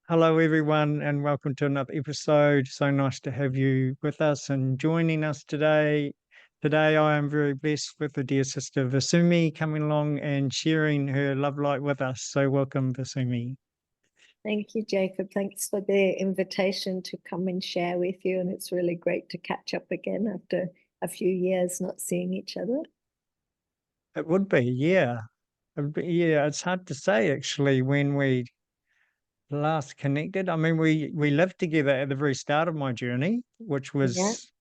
Hello, everyone, and welcome to another episode. So nice to have you with us and joining us today. Today, I am very blessed with the dear sister Vasumi coming along and sharing her love light with us. So, welcome, Vasumi. Thank you, Jacob. Thanks for the invitation to come and share with you. And it's really great to catch up again after a few years not seeing each other. It would be, yeah. Yeah, it's hard to say actually when we last connected. I mean, we lived together at the very start of my journey, which Yeah. was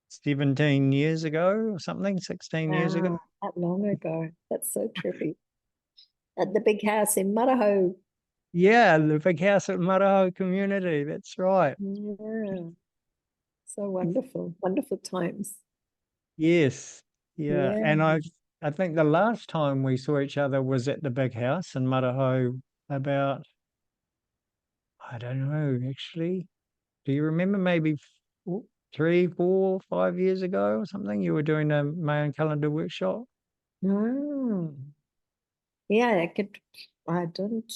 17 years ago or something, 16 years ago. Wow, that long ago. That's so trippy. At the big house in Maraho. Yeah, the big house at Maraho community. That's right. Yeah. So wonderful. Wonderful times. Yes. Yeah. Yeah. And I think the last time we saw each other was at the big house in Maraho about, I don't know, actually. Do you remember maybe 3, 4, 5 years ago or something? You were doing a Mayan calendar workshop? Oh. Yeah, I don't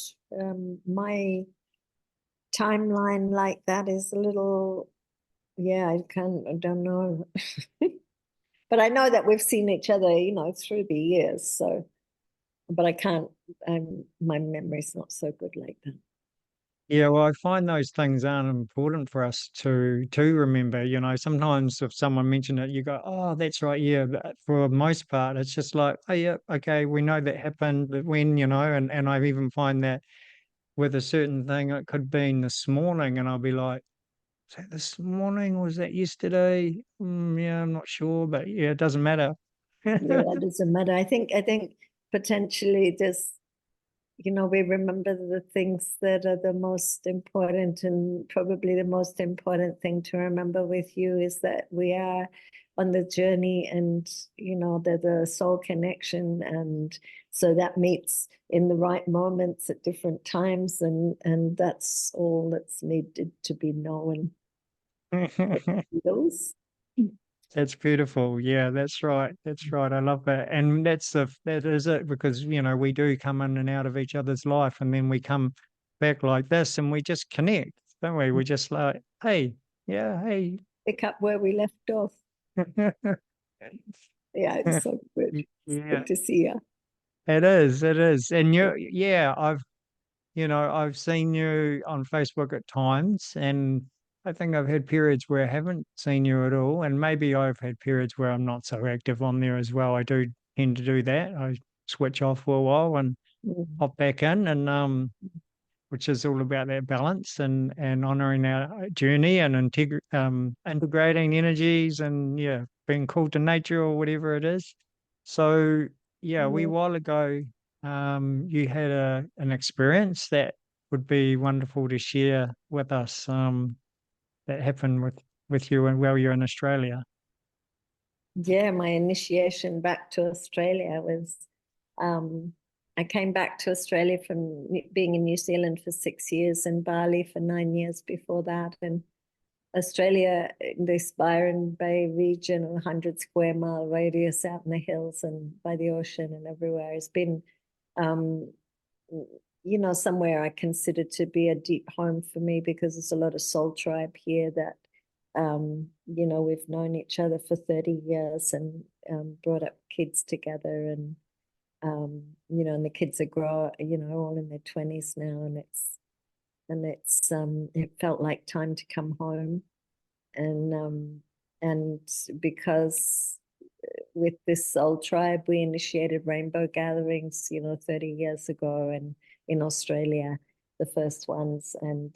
my timeline like that is a little, yeah, I don't know. But I know that we've seen each other, through the years. So, but I can't, my memory's not so good like that. Yeah, well, I find those things aren't important for us to remember. Sometimes if someone mentioned it, you go, "Oh, that's right, yeah." But for the most part, it's just like, "Oh, yeah, okay, we know that happened, but when?" And I even find that with a certain thing, it could be this morning, and I'll be like, "Was that this morning? Or was that yesterday?" Yeah, I'm not sure, but yeah, it doesn't matter. Yeah, that doesn't matter. I think potentially just, we remember the things that are the most important, and probably the most important thing to remember with you is that we are on the journey, and there's a soul connection, and so that meets in the right moments at different times, and that's all that's needed to be known. Feels. That's beautiful. Yeah, that's right. That's right. I love that. And that is it, because we do come in and out of each other's life, and then we come back like this and we just connect, don't we? We just like, hey, yeah, hey. Pick up where we left off. Yeah, it's so good. It's Yeah, good to see you. it is. It is. And yeah, I've seen you on Facebook at times, and I think I've had periods where I haven't seen you at all, and maybe I've had periods where I'm not so active on there as well. I do tend to do that. I switch off for a while and Mm. hop back in, and which is all about that balance and honoring our journey and integrating energies and yeah, being called to nature or whatever it is. So yeah, a wee Yeah. while ago, you had an experience that would be wonderful to share with us. That happened with you and while you're in Australia. Yeah, my initiation back to Australia was, um, I came back to Australia from being in New Zealand for 6 years and Bali for 9 years before that. And Australia, this Byron Bay region, a 100 square mile radius out in the hills and by the ocean and everywhere, has been, um, somewhere I consider to be a deep home for me, because there's a lot of soul tribe here that, we've known each other for 30 years and brought up kids together, and the kids are all in their 20s now, and it felt like time to come home. And because with this soul tribe, we initiated rainbow gatherings, 30 years ago, and in Australia, the first ones. And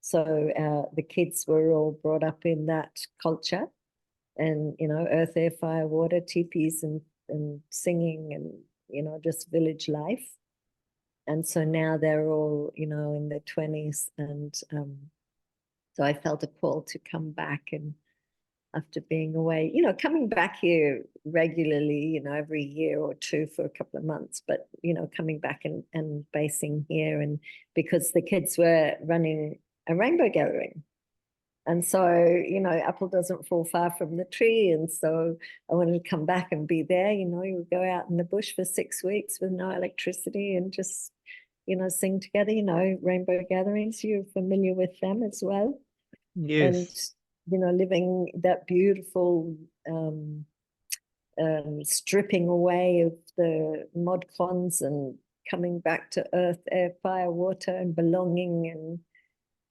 so the kids were all brought up in that culture, and, earth, air, fire, water, teepees, and singing, and, just village life. And so now they're all, in their 20s. And so I felt a call to come back, and after being away, coming back here regularly, every year or two for a couple of months, but, coming back and basing here, and because the kids were running a rainbow gathering. And so, apple doesn't fall far from the tree. And so I wanted to come back and be there. You would go out in the bush for 6 weeks with no electricity and just sing together, rainbow gatherings. You're familiar with them as well. And, Yes. living that beautiful stripping away of the mod cons and coming back to earth, air, fire, water, and belonging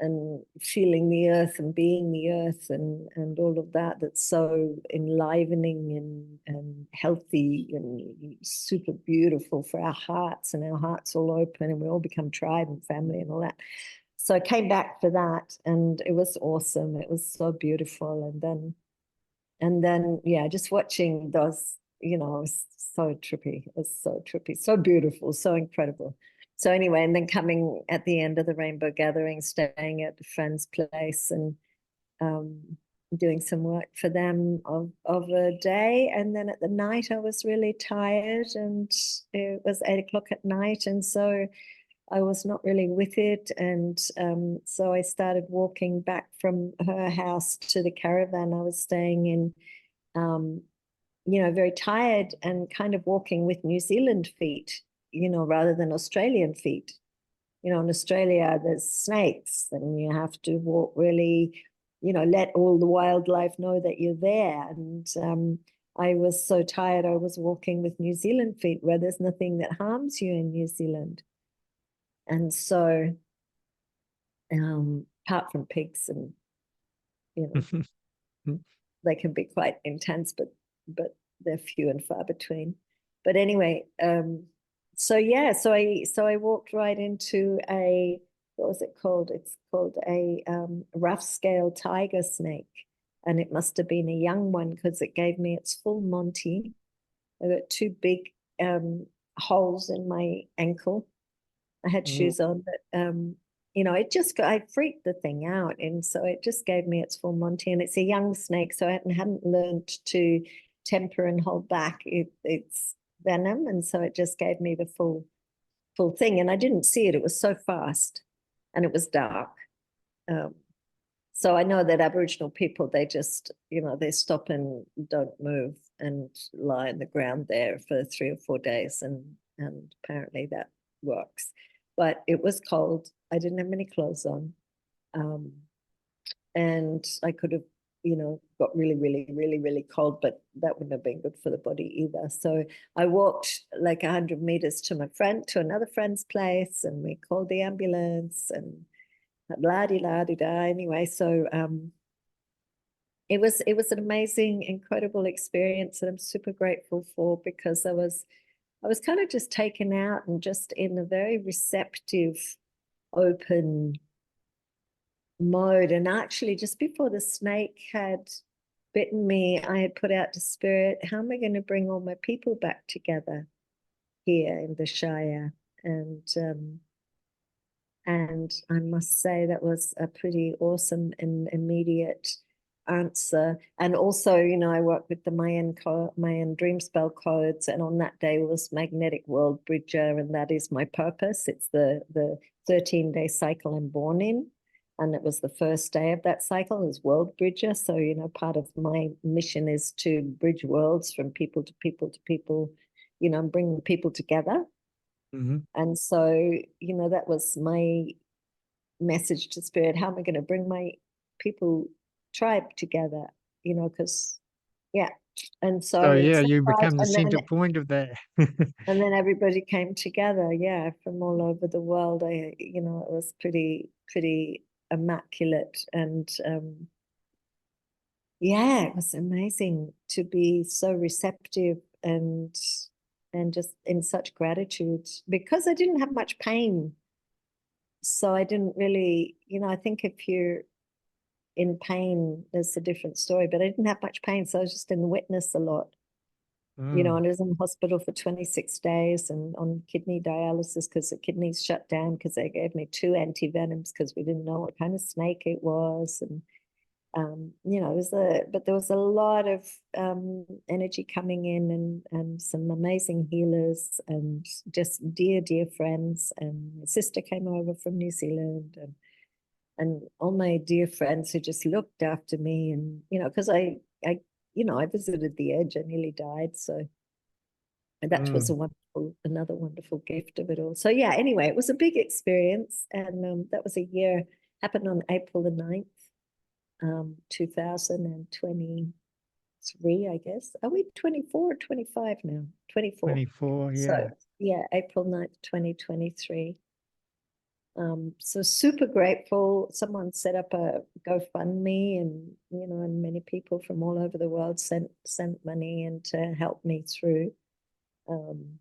and feeling the earth and being the earth and all of that, that's so enlivening and healthy and super beautiful for our hearts, and our hearts all open and we all become tribe and family and all that. So I came back for that and it was awesome. It was so beautiful. And then yeah, just watching those, it was so trippy. It was so trippy, so beautiful, so incredible. So anyway, and then coming at the end of the rainbow gathering, staying at a friend's place and um, doing some work for them of a day. And then at the night, I was really tired and it was 8 o'clock at night. And so I was not really with it. And so I started walking back from her house to the caravan I was staying in, very tired and kind of walking with New Zealand feet, rather than Australian feet. In Australia, there's snakes and you have to walk really, let all the wildlife know that you're there. And I was so tired, I was walking with New Zealand feet where there's nothing that harms you in New Zealand. And so, apart from pigs and, they can be quite intense, but they're few and far between. But anyway, so yeah, so I walked right into a, what was it called? It's called a rough scale tiger snake. And it must have been a young one because it gave me its full Monty. I got two big holes in my ankle. I had shoes on, but I freaked the thing out, and so it just gave me its full Monty. And it's a young snake, so I hadn't learned to temper and hold back its venom, and so it just gave me the full thing. And I didn't see it; it was so fast, and it was dark. So I know that Aboriginal people, they just, they stop and don't move and lie on the ground there for 3 or 4 days, and apparently that works. But it was cold. I didn't have any clothes on. And I could have, got really, really, really, really cold, but that wouldn't have been good for the body either. So I walked like 100 meters to another friend's place, and we called the ambulance and la-di-la-di-da. Anyway, so it was an amazing, incredible experience that I'm super grateful for, because I was kind of just taken out and just in a very receptive, open mode. And actually, just before the snake had bitten me, I had put out to spirit, how am I going to bring all my people back together here in the Shire? And I must say that was a pretty awesome and immediate answer. And also, I work with the Mayan dream spell codes, and on that day was magnetic world bridger, and that is my purpose. It's the 13-day cycle I'm born in, and it was the first day of that cycle is world bridger. So, part of my mission is to bridge worlds from people to people to people, and bring people together. And so, that was my message to spirit. How am I going to bring my people tribe together? Because yeah. And so So it's yeah, you become the and center point of that. then everybody came together, yeah, from all over the world. It was pretty immaculate. And yeah, it was amazing to be so receptive and just in such gratitude, because I didn't have much pain. So I didn't really, I think if you're in pain, there's a different story, but I didn't have much pain. So I was just in the witness a lot, and I was in hospital for 26 days and on kidney dialysis because the kidneys shut down because they gave me 2 antivenoms because we didn't know what kind of snake it was. And but there was a lot of energy coming in, and some amazing healers and just dear friends. And my sister came over from New Zealand, and all my dear friends who just looked after me. And because I visited the edge, I nearly died. So And that was Mm. another wonderful gift of it all. So yeah, anyway, it was a big experience. And that was a year, happened on April the 9th, 2023, I guess. Are we 24 or 25 now? 24. 24, So yeah. yeah, April 9th, 2023. So super grateful. Someone set up a GoFundMe, and and many people from all over the world sent money and to help me through. Um,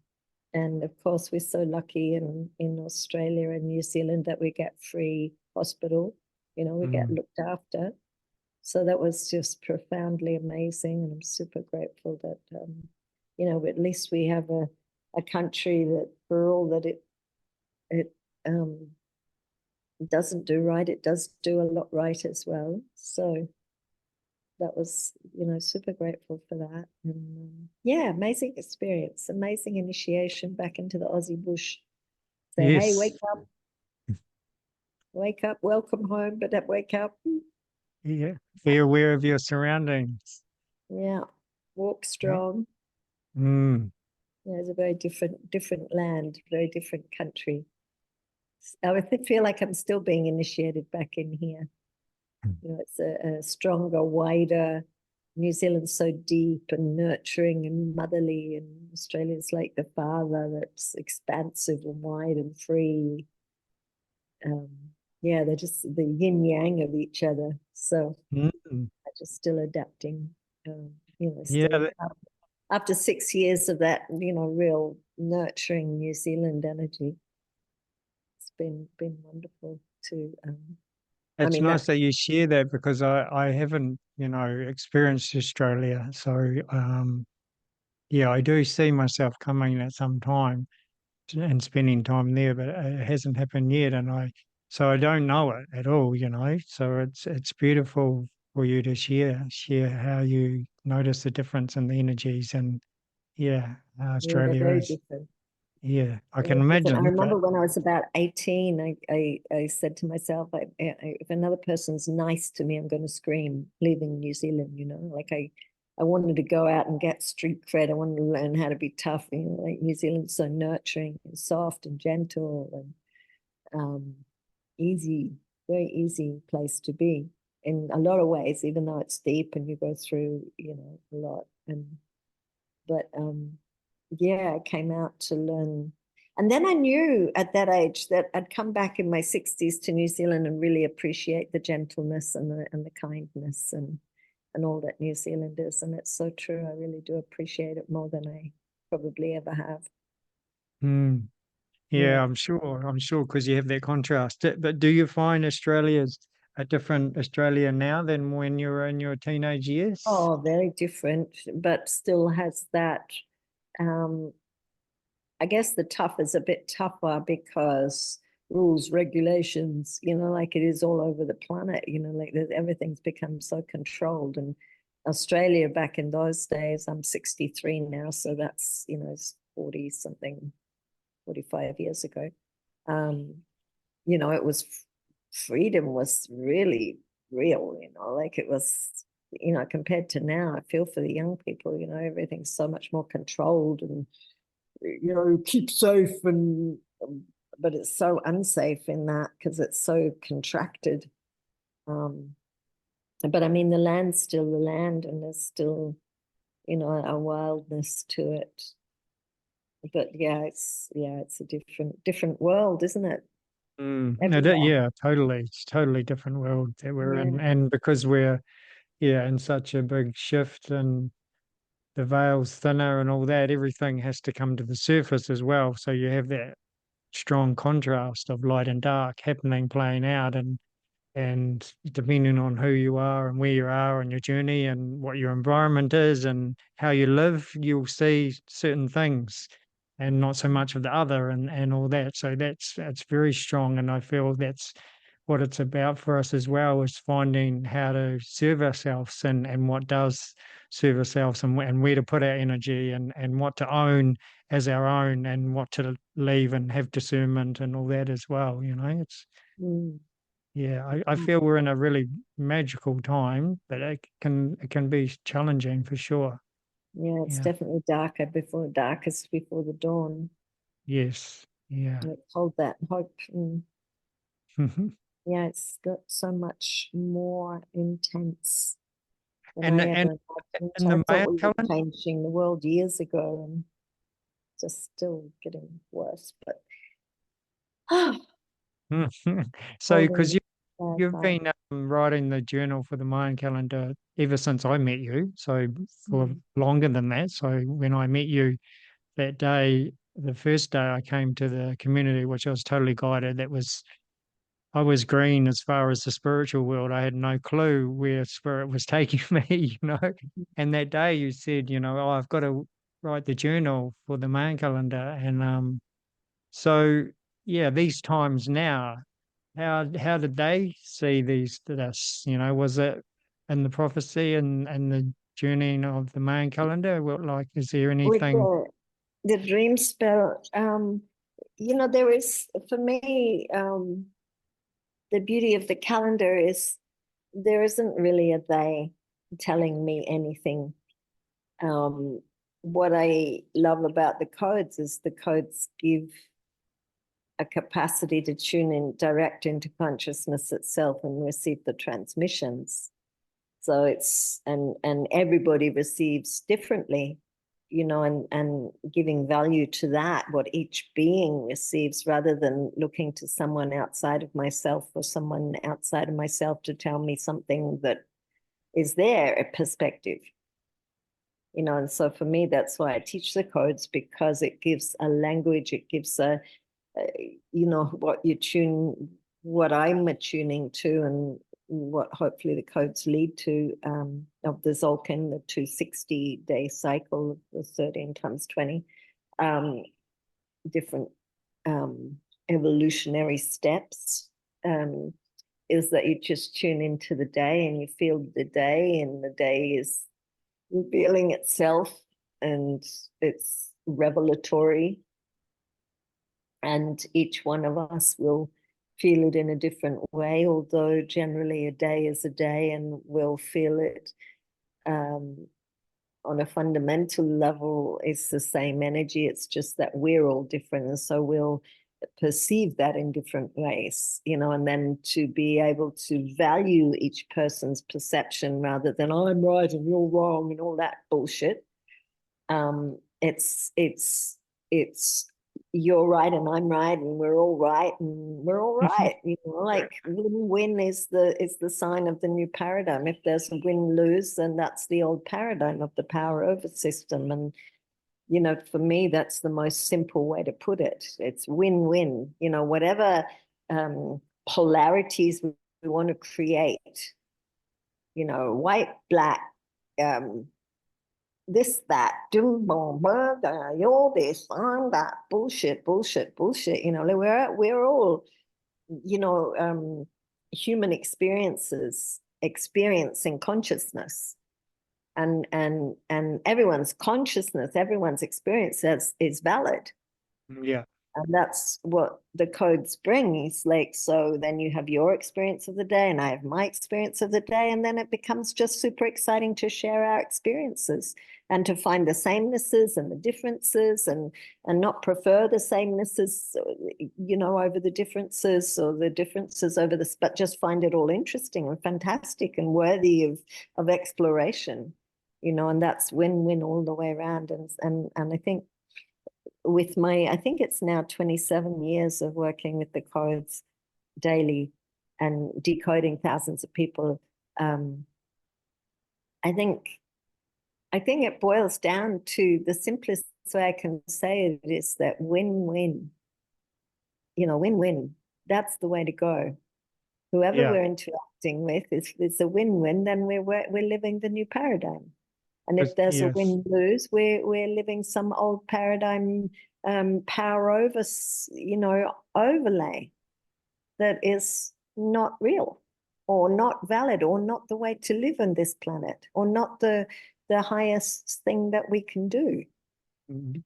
and of course, we're so lucky in Australia and New Zealand that we get free hospital. We get Mm. looked after. So that was just profoundly amazing, and I'm super grateful that at least we have a country that, for all that it doesn't do right, it does do a lot right as well. So that was, super grateful for that. And yeah, amazing experience, amazing initiation back into the Aussie bush. Say, hey, Yes. wake up, welcome home, but that wake up. Yeah. Be aware of your surroundings. Yeah, walk Yeah. strong. Mm. Yeah, it's a very different land, very different country. I feel like I'm still being initiated back in here. It's a stronger, wider. New Zealand's so deep and nurturing and motherly, and Australia's like the father that's expansive and wide and free. Um, yeah, they're just the yin yang of each other. So Mm. I'm just still adapting. Yeah. Still after 6 years of that, real nurturing New Zealand energy, it's been wonderful to. I It's mean nice that. that you share that because I haven't, experienced Australia. So, yeah, I do see myself coming at some time and spending time there, but it hasn't happened yet. So I don't know it at all. So it's beautiful for you to share how you notice the difference in the energies and yeah, how Yeah, they're Australia very is. different. Yeah, I can Very different. I imagine, but remember when I was about 18, I said to myself, if another person's nice to me, I'm going to scream, leaving New Zealand, like I wanted to go out and get street cred. I wanted to learn how to be tough, like New Zealand's so nurturing and soft and gentle and easy, very easy place to be in a lot of ways, even though it's deep and you go through, a lot. But yeah, I came out to learn. And then I knew at that age that I'd come back in my 60s to New Zealand and really appreciate the gentleness and the kindness and all that New Zealand is. And it's so true. I really do appreciate it more than I probably ever have. mm, yeah, Yeah. I'm sure because you have that contrast. But do you find Australia's a different Australia now than when you were in your teenage years? Oh, very different, but still has that. Um, I guess the tough is a bit tougher because rules, regulations, like it is all over the planet, like everything's become so controlled. And Australia back in those days, I'm 63 now, so that's, it's 40 something, 45 years ago. Um, it was freedom was really real, like it was, compared to now, I feel for the young people, everything's so much more controlled and keep safe and but it's so unsafe in that because it's so contracted. um but I mean the land's still the land and there's still a wildness to it. But yeah, it's a different world, isn't it? No, Everywhere. yeah, totally. It's totally different world that we're in, Yeah. and because we're yeah in such a big shift and the veil's thinner and all that, everything has to come to the surface as well. So you have that strong contrast of light and dark happening, playing out, and depending on who you are and where you are on your journey and what your environment is and how you live, you'll see certain things and not so much of the other and all that. So that's very strong, and I feel that's what it's about for us as well, is finding how to serve ourselves and what does serve ourselves and where to put our energy and what to own as our own and what to leave and have discernment and all that as well. It's Mm. yeah, I feel we're in a really magical time, but it can be challenging for sure. Yeah, it's Yeah. definitely darkest before the dawn. Yes. Yeah. Let's hold that hope. And yeah, it's got so much more intense than And I and ever imagined. and I the thought Mayan we were calendar. changing the world years ago and just still getting worse. But So, because holding the you've fire. been writing the journal for the Mayan calendar ever since I met you, so for Mm. longer than that. So when I met you that day, the first day I came to the community, which I was totally guided, I was green as far as the spiritual world. I had no clue where spirit was taking me, you know. And that day you said, oh, I've got to write the journal for the Mayan calendar, and so yeah, these times now. How did they see this? Was it in the prophecy and the journeying of the Mayan calendar? What, like, is there With anything? the dream spell, there is, for me, the beauty of the calendar is there isn't really a they telling me anything. Um, what I love about the codes is the codes give a capacity to tune in direct into consciousness itself and receive the transmissions. So it's and everybody receives differently, and giving value to that, what each being receives, rather than looking to someone outside of myself or someone outside of myself to tell me something that is their perspective. And so for me, that's why I teach the codes, because it gives a language, it gives what I'm attuning to, and what hopefully the codes lead to, of the Zolkin, the 260-day cycle, the 13 times 20, different um, evolutionary steps, um, is that you just tune into the day and you feel the day, and the day is revealing itself, and it's revelatory, and each one of us will feel it in a different way, although generally a day is a day, and we'll feel it on a fundamental level. It's the same energy, it's just that we're all different, and so we'll perceive that in different ways, and then to be able to value each person's perception rather than I'm right and you're wrong and all that bullshit. It's you're right and I'm right and we're all right and we're all right. Like win-win is the sign of the new paradigm. If there's a win-lose, then that's the old paradigm of the power over system. And for me, that's the most simple way to put it. It's win-win. Whatever polarities we want to create, white, black, um, this, that, you're this, I'm that, bullshit, bullshit, bullshit. We're all, you know, um, human experiencing consciousness, and everyone's consciousness, everyone's experience is valid. Yeah. And that's what the codes bring. Is like, so then you have your experience of the day and I have my experience of the day. And then it becomes just super exciting to share our experiences and to find the samenesses and the differences, and not prefer the samenesses, over the differences, or the differences over this, but just find it all interesting and fantastic and worthy of exploration, and that's win-win all the way around. And I think I think it's now 27 years of working with the codes daily and decoding thousands of people. Um, I think it boils down to the simplest way I can say it is that win-win, win-win. That's the way to go. Whoever Yeah. we're interacting with, it's a win-win, then we're living the new paradigm. And if there's a Yes. win-lose, we're living some old paradigm, power over, overlay that is not real, or not valid, or not the way to live on this planet, or not the highest thing that we can do.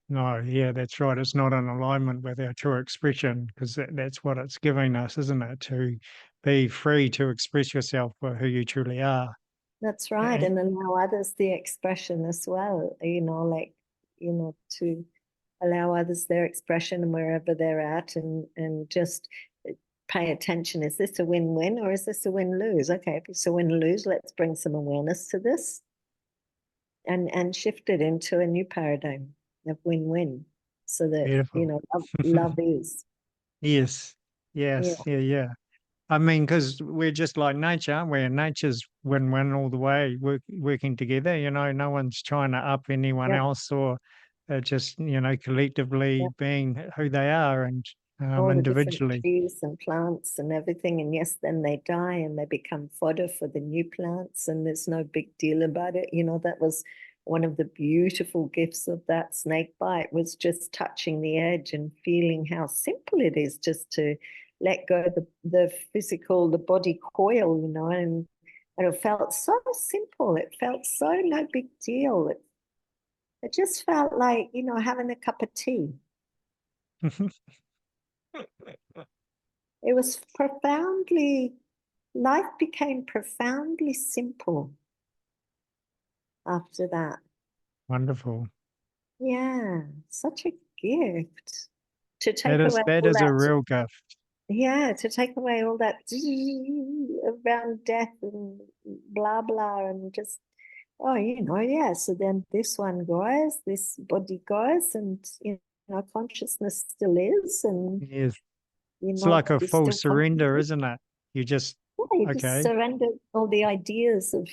No, yeah, that's right. It's not in alignment with our true expression, because that's what it's giving us, isn't it? To be free to express yourself for who you truly are. That's right. Eh, And allow others the expression as well, like, to allow others their expression and wherever they're at, and just pay attention. Is this a win-win or is this a win-lose? Okay, if it's a win-lose, let's bring some awareness to this and shift it into a new paradigm of win-win so that, beautiful. love is. Yes, Yeah, yes, yeah, yeah. I mean, because we're just like nature, aren't we? And nature's win-win all the way, working together. No one's trying to up anyone yeah, else, or just yeah. collectively being who they are, and All the different individually. trees and plants and everything. And yes, then they die and they become fodder for the new plants, and there's no big deal about it. That was one of the beautiful gifts of that snake bite, was just touching the edge and feeling how simple it is just to let go the physical, the body coil, and it felt so simple. It felt so no big deal. It just felt like, having a cup of tea. It was life became profoundly simple after that. Wonderful. Yeah, such a gift to That take is away that all is a that. real gift. Yeah, to take away all that around death and blah, blah, and just, oh, yeah. So then this one goes, this body goes, and, consciousness still is, and, Yes, it's like a we full still surrender, contribute. isn't it? You just Yeah, you just okay. surrender all the ideas of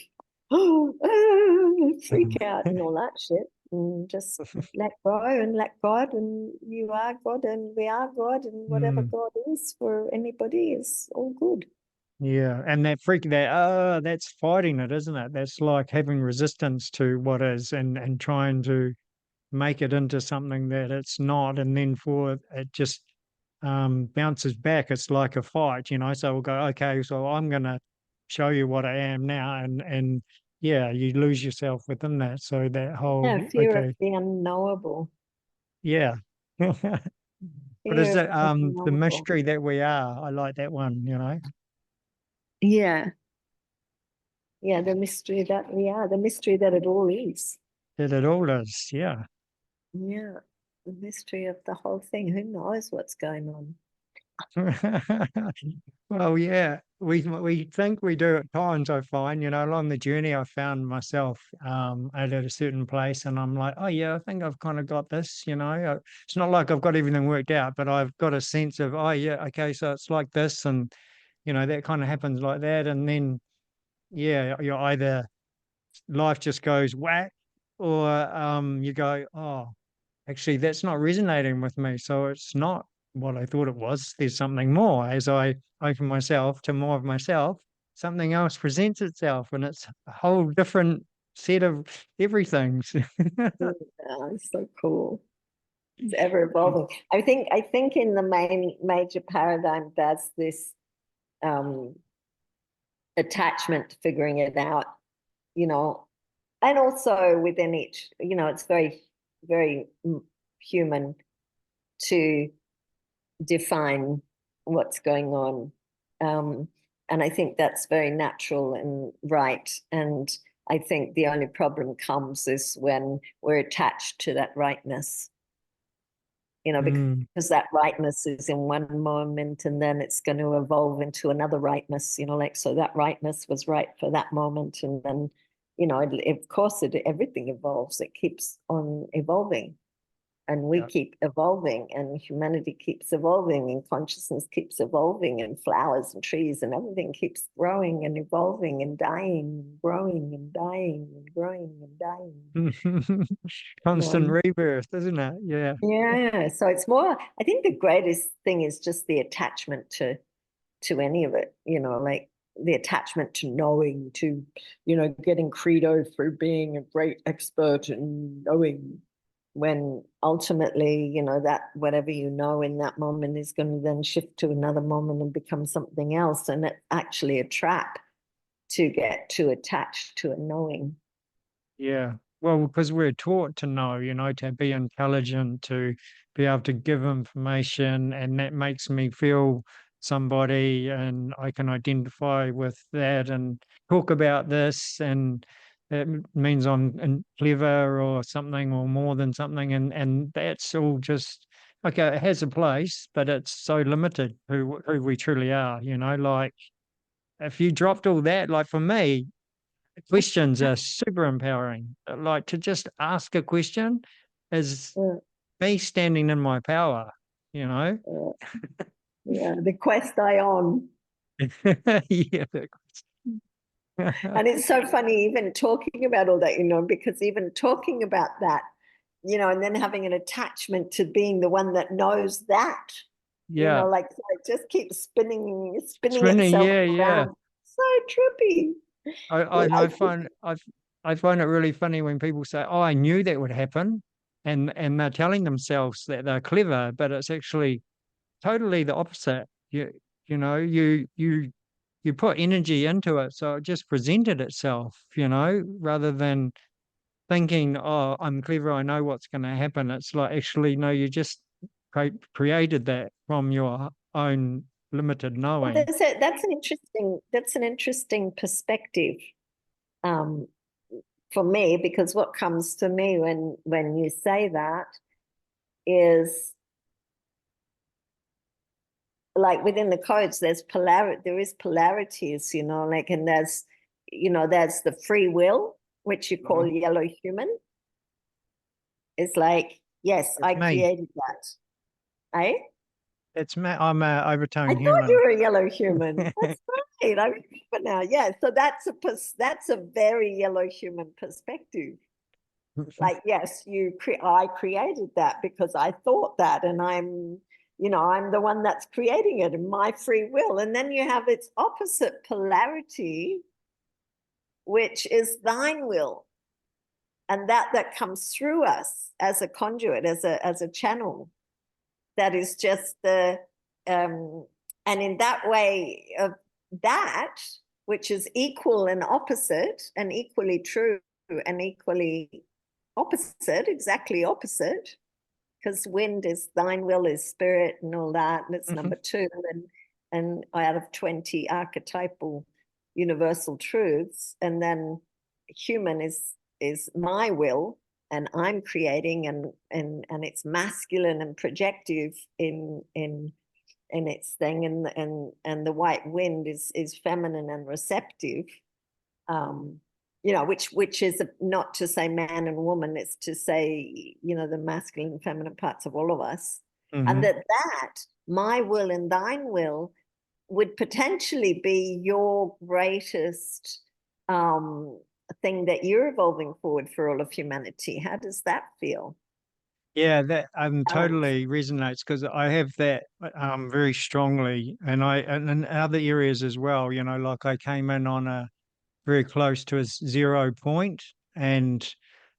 freak out and all that shit, and just let go and let God, and you are God and we are God, and whatever Mm. God is for anybody is all good. Yeah, and that's fighting it, isn't it? That's like having resistance to what is, and trying to make it into something that it's not, and then for it just bounces back. It's like a fight. So we'll go, okay, so I'm gonna show you what I am now, and yeah, you lose yourself within that. So that Yeah, whole fear of okay, the unknowable, yeah. But is fear of it the the unknowable. mystery that we are? I like that one. Yeah, yeah, the mystery that we are, the mystery that it all is. That it all is, yeah. Yeah, the mystery of the whole thing. Who knows what's going on? Well, yeah, we think we do at times. I find, along the journey, I found myself at a certain place, and I'm like, oh yeah, I think I've kind of got this. It's not like I've got everything worked out, but I've got a sense of, oh yeah, okay, so it's like this, and that kind of happens like that, and then yeah, you're either life just goes whack, or you go, oh, actually, that's not resonating with me. So it's not what I thought it was. There's something more. As I open myself to more of myself, something else presents itself, and it's a whole different set of everything's. Yeah, it's so cool. It's ever evolving. I think in the main major paradigm, that's this um, attachment to figuring it out, you know, and also within each, it's very, very human to define what's going on. Um, and I think that's very natural and right. And I think the only problem comes is when we're attached to that rightness, Mm, because that rightness is in one moment and then it's going to evolve into another rightness, like, so that rightness was right for that moment. And then, of course, everything evolves, it keeps on evolving. And we yeah. keep evolving, and humanity keeps evolving, and consciousness keeps evolving, and flowers and trees and everything keeps growing and evolving and dying and growing and dying and growing and dying. Constant Um, rebirth, isn't it? Yeah. yeah, so it's more, I think the greatest thing is just the attachment to any of it, like the attachment to knowing, to, getting credo through being a great expert in knowing, when ultimately, that whatever you know in that moment is going to then shift to another moment and become something else. And it's actually a trap to get too attached to a knowing. Yeah. Well, because we're taught to know, to be intelligent, to be able to give information, and that makes me feel somebody and I can identify with that and talk about this, and it means I'm clever or something or more than something, and that's all just okay. It has a place, but it's so limited who we truly are. Like if you dropped all that, like for me, questions are super empowering. Like to just ask a question is uh, me standing in my power. You know. uh, yeah, the quest I on. Yeah. And it's so funny even talking about all that, because even talking about that, and then having an attachment to being the one that knows that, Yeah. like so it just keeps spinning Spinning, itself yeah, yeah. around. So trippy. I and I Like, find I find it really funny when people say, "Oh, I knew that would happen," and they're telling themselves that they're clever, but it's actually totally the opposite. You know you put energy into it, so it just presented itself. Rather than thinking, "Oh, I'm clever, I know what's going to happen." It's like actually, no, you just created that from your own limited well, knowing. that's an interesting perspective, um, for me, because what comes to me when you say that is like within the codes there is polarities, like, and there's the free will, which you call Mhm. yellow human. It's like, yes, It's I me. created that. Eh? It's me. I'm a I overtone thought human. you were a yellow human. That's right. I remember now. Yeah. So that's a very yellow human perspective. Like, yes, I created that because I thought that, and I'm the one that's creating it in my free will. And then you have its opposite polarity, which is thine will, and that comes through us as a conduit, as a channel. That is just and in that way of that, which is equal and opposite, and equally true and equally opposite, exactly opposite, because wind is thine will is spirit and all that, and it's Mhm. number two, and out of 20 archetypal universal truths, and then human is my will, and I'm creating, and it's masculine and projective in its thing, and the white wind is feminine and receptive, um, which is not to say man and woman, it's to say, the masculine and feminine parts of all of us. And Mhm. that my will and thine will would potentially be your greatest thing that you're evolving forward for all of humanity. How does that feel? Yeah, that Balance. totally resonates because I have that very strongly, and and in other areas as well. Like I came in on a very close to a 0 point, and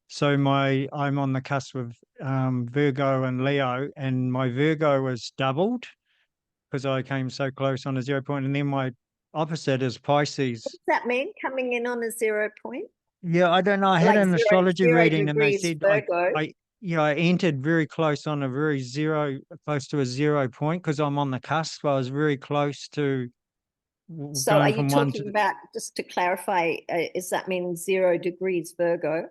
so I'm on the cusp of Virgo and Leo, and my Virgo was doubled because I came so close on a 0 point, and then my opposite is What Pisces. does that mean, coming in on a 0 point? Yeah, I don't know. I had Like an zero, astrology zero reading and they degrees said Virgo. I entered very close on a very close to a 0 point because I'm on the cusp. I was very close to So are going you from one talking to, about, just to clarify, is that mean 0 degrees Virgo?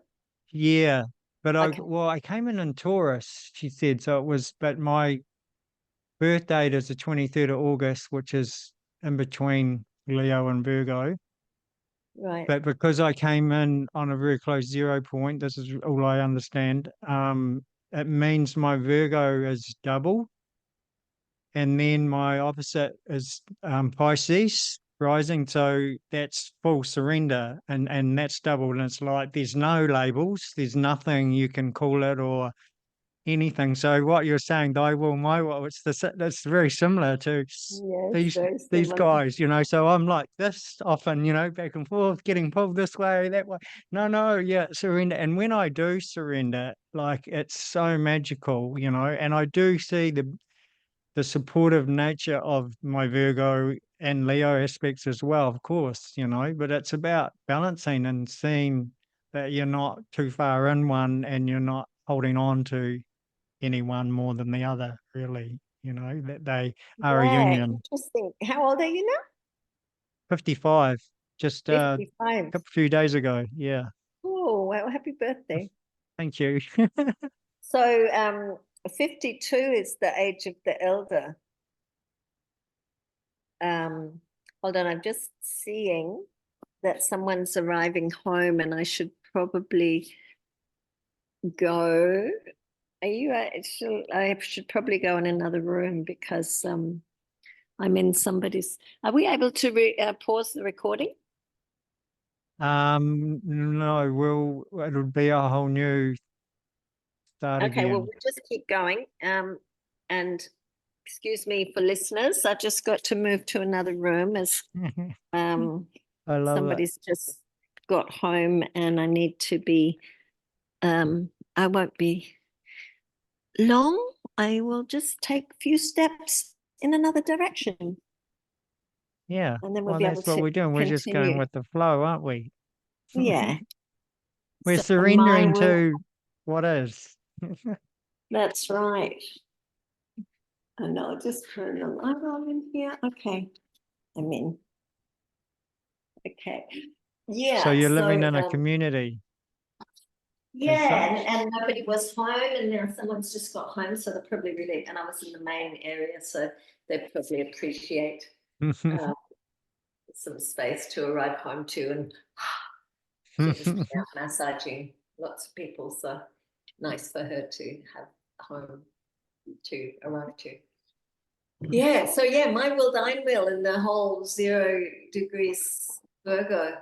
yeah. But Okay, I came in Taurus, she said. So it was, but my birth date is the 23rd of August, which is in between Leo and Virgo. right. But because I came in on a very close 0 point, this is all I understand. It means my Virgo is double, and then my opposite is Pisces rising. So that's full surrender, and that's double. And it's like there's no labels, there's nothing you can call it or anything. So what you're saying, thy will, my will, that's very similar to Yes, these very these similar. guys, So I'm like this often, back and forth, getting pulled this way, that way. No, no, yeah, surrender. And when I do surrender, like it's so magical, and I do see the supportive nature of my Virgo and Leo aspects as well, of course, but it's about balancing and seeing that you're not too far in one and you're not holding on to anyone more than the other, really. that they are a Yeah, union. interesting. How old are you now? 55, just a 55. few days ago. Yeah. Oh, well, happy birthday. Thank you. So 52 is the age of the elder. Hold on, I'm just seeing that someone's arriving home and I should probably go. I should probably go in another room because I'm in somebody's. Are we able to pause the recording? No, it'll be a whole new start Okay, well, again. we'll just keep going. And excuse me for listeners, I just got to move to another room as um, I love it. somebody's just got home and I need to be, I won't be long. I will just take a few steps in another direction Yeah. and then we'll Well, be able that's what to we're doing. We're just going continue. with the flow, aren't we? Yeah. We're So my surrendering will, to what is. that's right. And I'll just turn the light on in here. Okay. I'm in. Okay. So Yeah. you're So living in a community as yeah, such. and nobody was home, and now someone's just got home, so they're probably really. And I was in the main area, so they probably appreciate uh, some space to arrive home to, and she's just been out massaging lots of people, so nice for her to have a home to arrive to. Yeah, so yeah, my will, thine will, and the whole 0 degrees Virgo,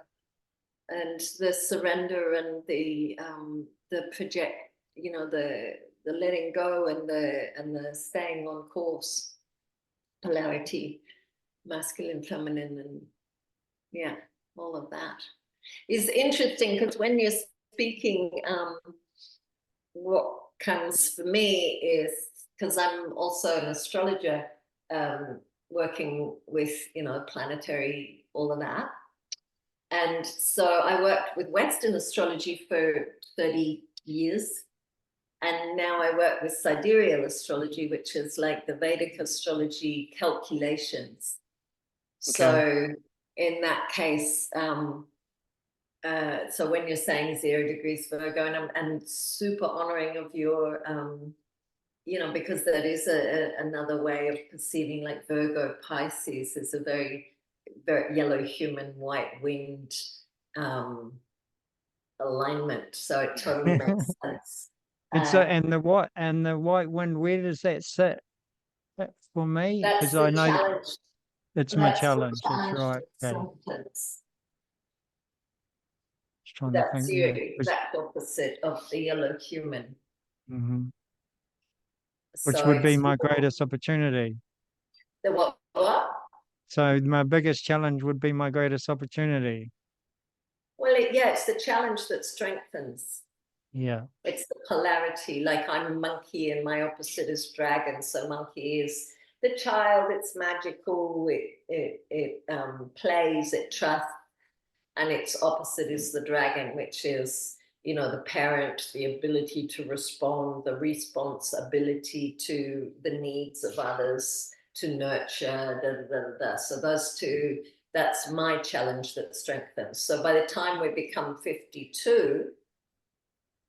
and the surrender and the project, the letting go and the staying on course, polarity, masculine, feminine, and yeah, all of that is interesting because when you're speaking, what comes for me is because I'm also an astrologer, working with planetary, all of that. And so I worked with Western astrology for 30 years. And now I work with sidereal astrology, which is like the Vedic astrology calculations. Okay. So in that case, so when you're saying 0 degrees Virgo, and I'm super honoring of your, because that is another way of perceiving, like Virgo Pisces is a very, very yellow human, white wind alignment. So it totally makes sense. And so, and the white wind, where does that sit for me? Because That's I the know challenge. it's my That's the challenge. That's challenge right. to Okay. acceptance. Just trying to That's think. your Yeah. exact opposite of the yellow human. Mhm. Which So would be it's my greatest opportunity. the what? What? So my biggest challenge would be my greatest opportunity. Well, it's the challenge that strengthens. Yeah. It's the polarity. Like I'm a monkey and my opposite is dragon. So monkey is the child. It's magical. It plays. It trusts. And its opposite is the dragon, which is the parent, the ability to respond, the responsibility to the needs of others, to nurture. So those two, that's my challenge that strengthens. So by the time we become 52,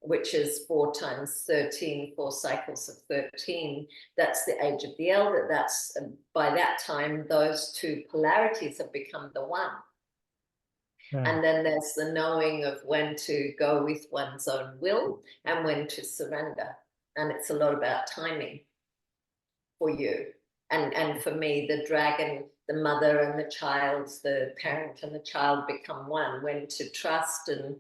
which is 4 times 13, 4 cycles of 13, that's the age of the elder. That's by that time those two polarities have become the one. Yeah. And then there's the knowing of when to go with one's own will and when to surrender. And it's a lot about timing for you. And for me, the dragon, the mother and the child, the parent and the child become one. When to trust and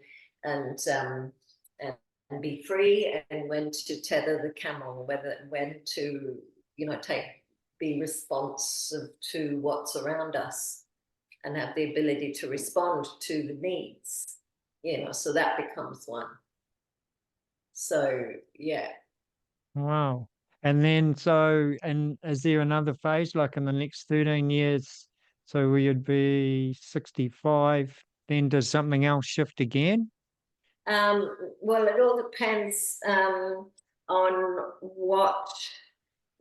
be free, and when to tether the camel, when to be responsive to what's around us and have the ability to respond to the needs, so that becomes one. So, yeah. Wow. And then and is there another phase like in the next 13 years? So we would be 65. Then does something else shift again? Well, it all depends on what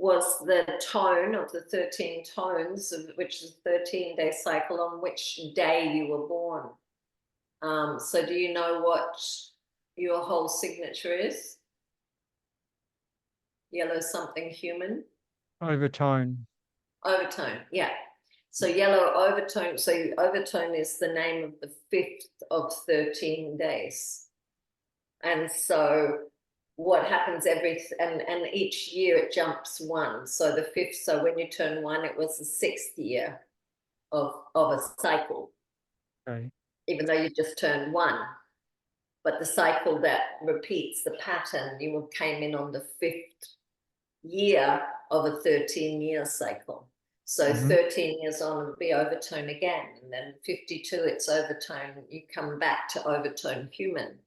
was the tone of the 13 tones, which is a 13-day cycle, on which day you were born. So do you know what your whole signature is? Yellow something human? Overtone. Overtone, yeah. So yellow overtone. So overtone is the name of the 5th of 13 days. And so what happens and each year it jumps one. So the 5th, so when you turn one, it was the 6th year of a cycle, Okay. even though you just turned one. But the cycle that repeats the pattern, you came in on the 5th year of a 13-year cycle. So Mm-hmm. 13 years on, it'll be overtone again. And then 52, it's overtone. You come back to overtone human.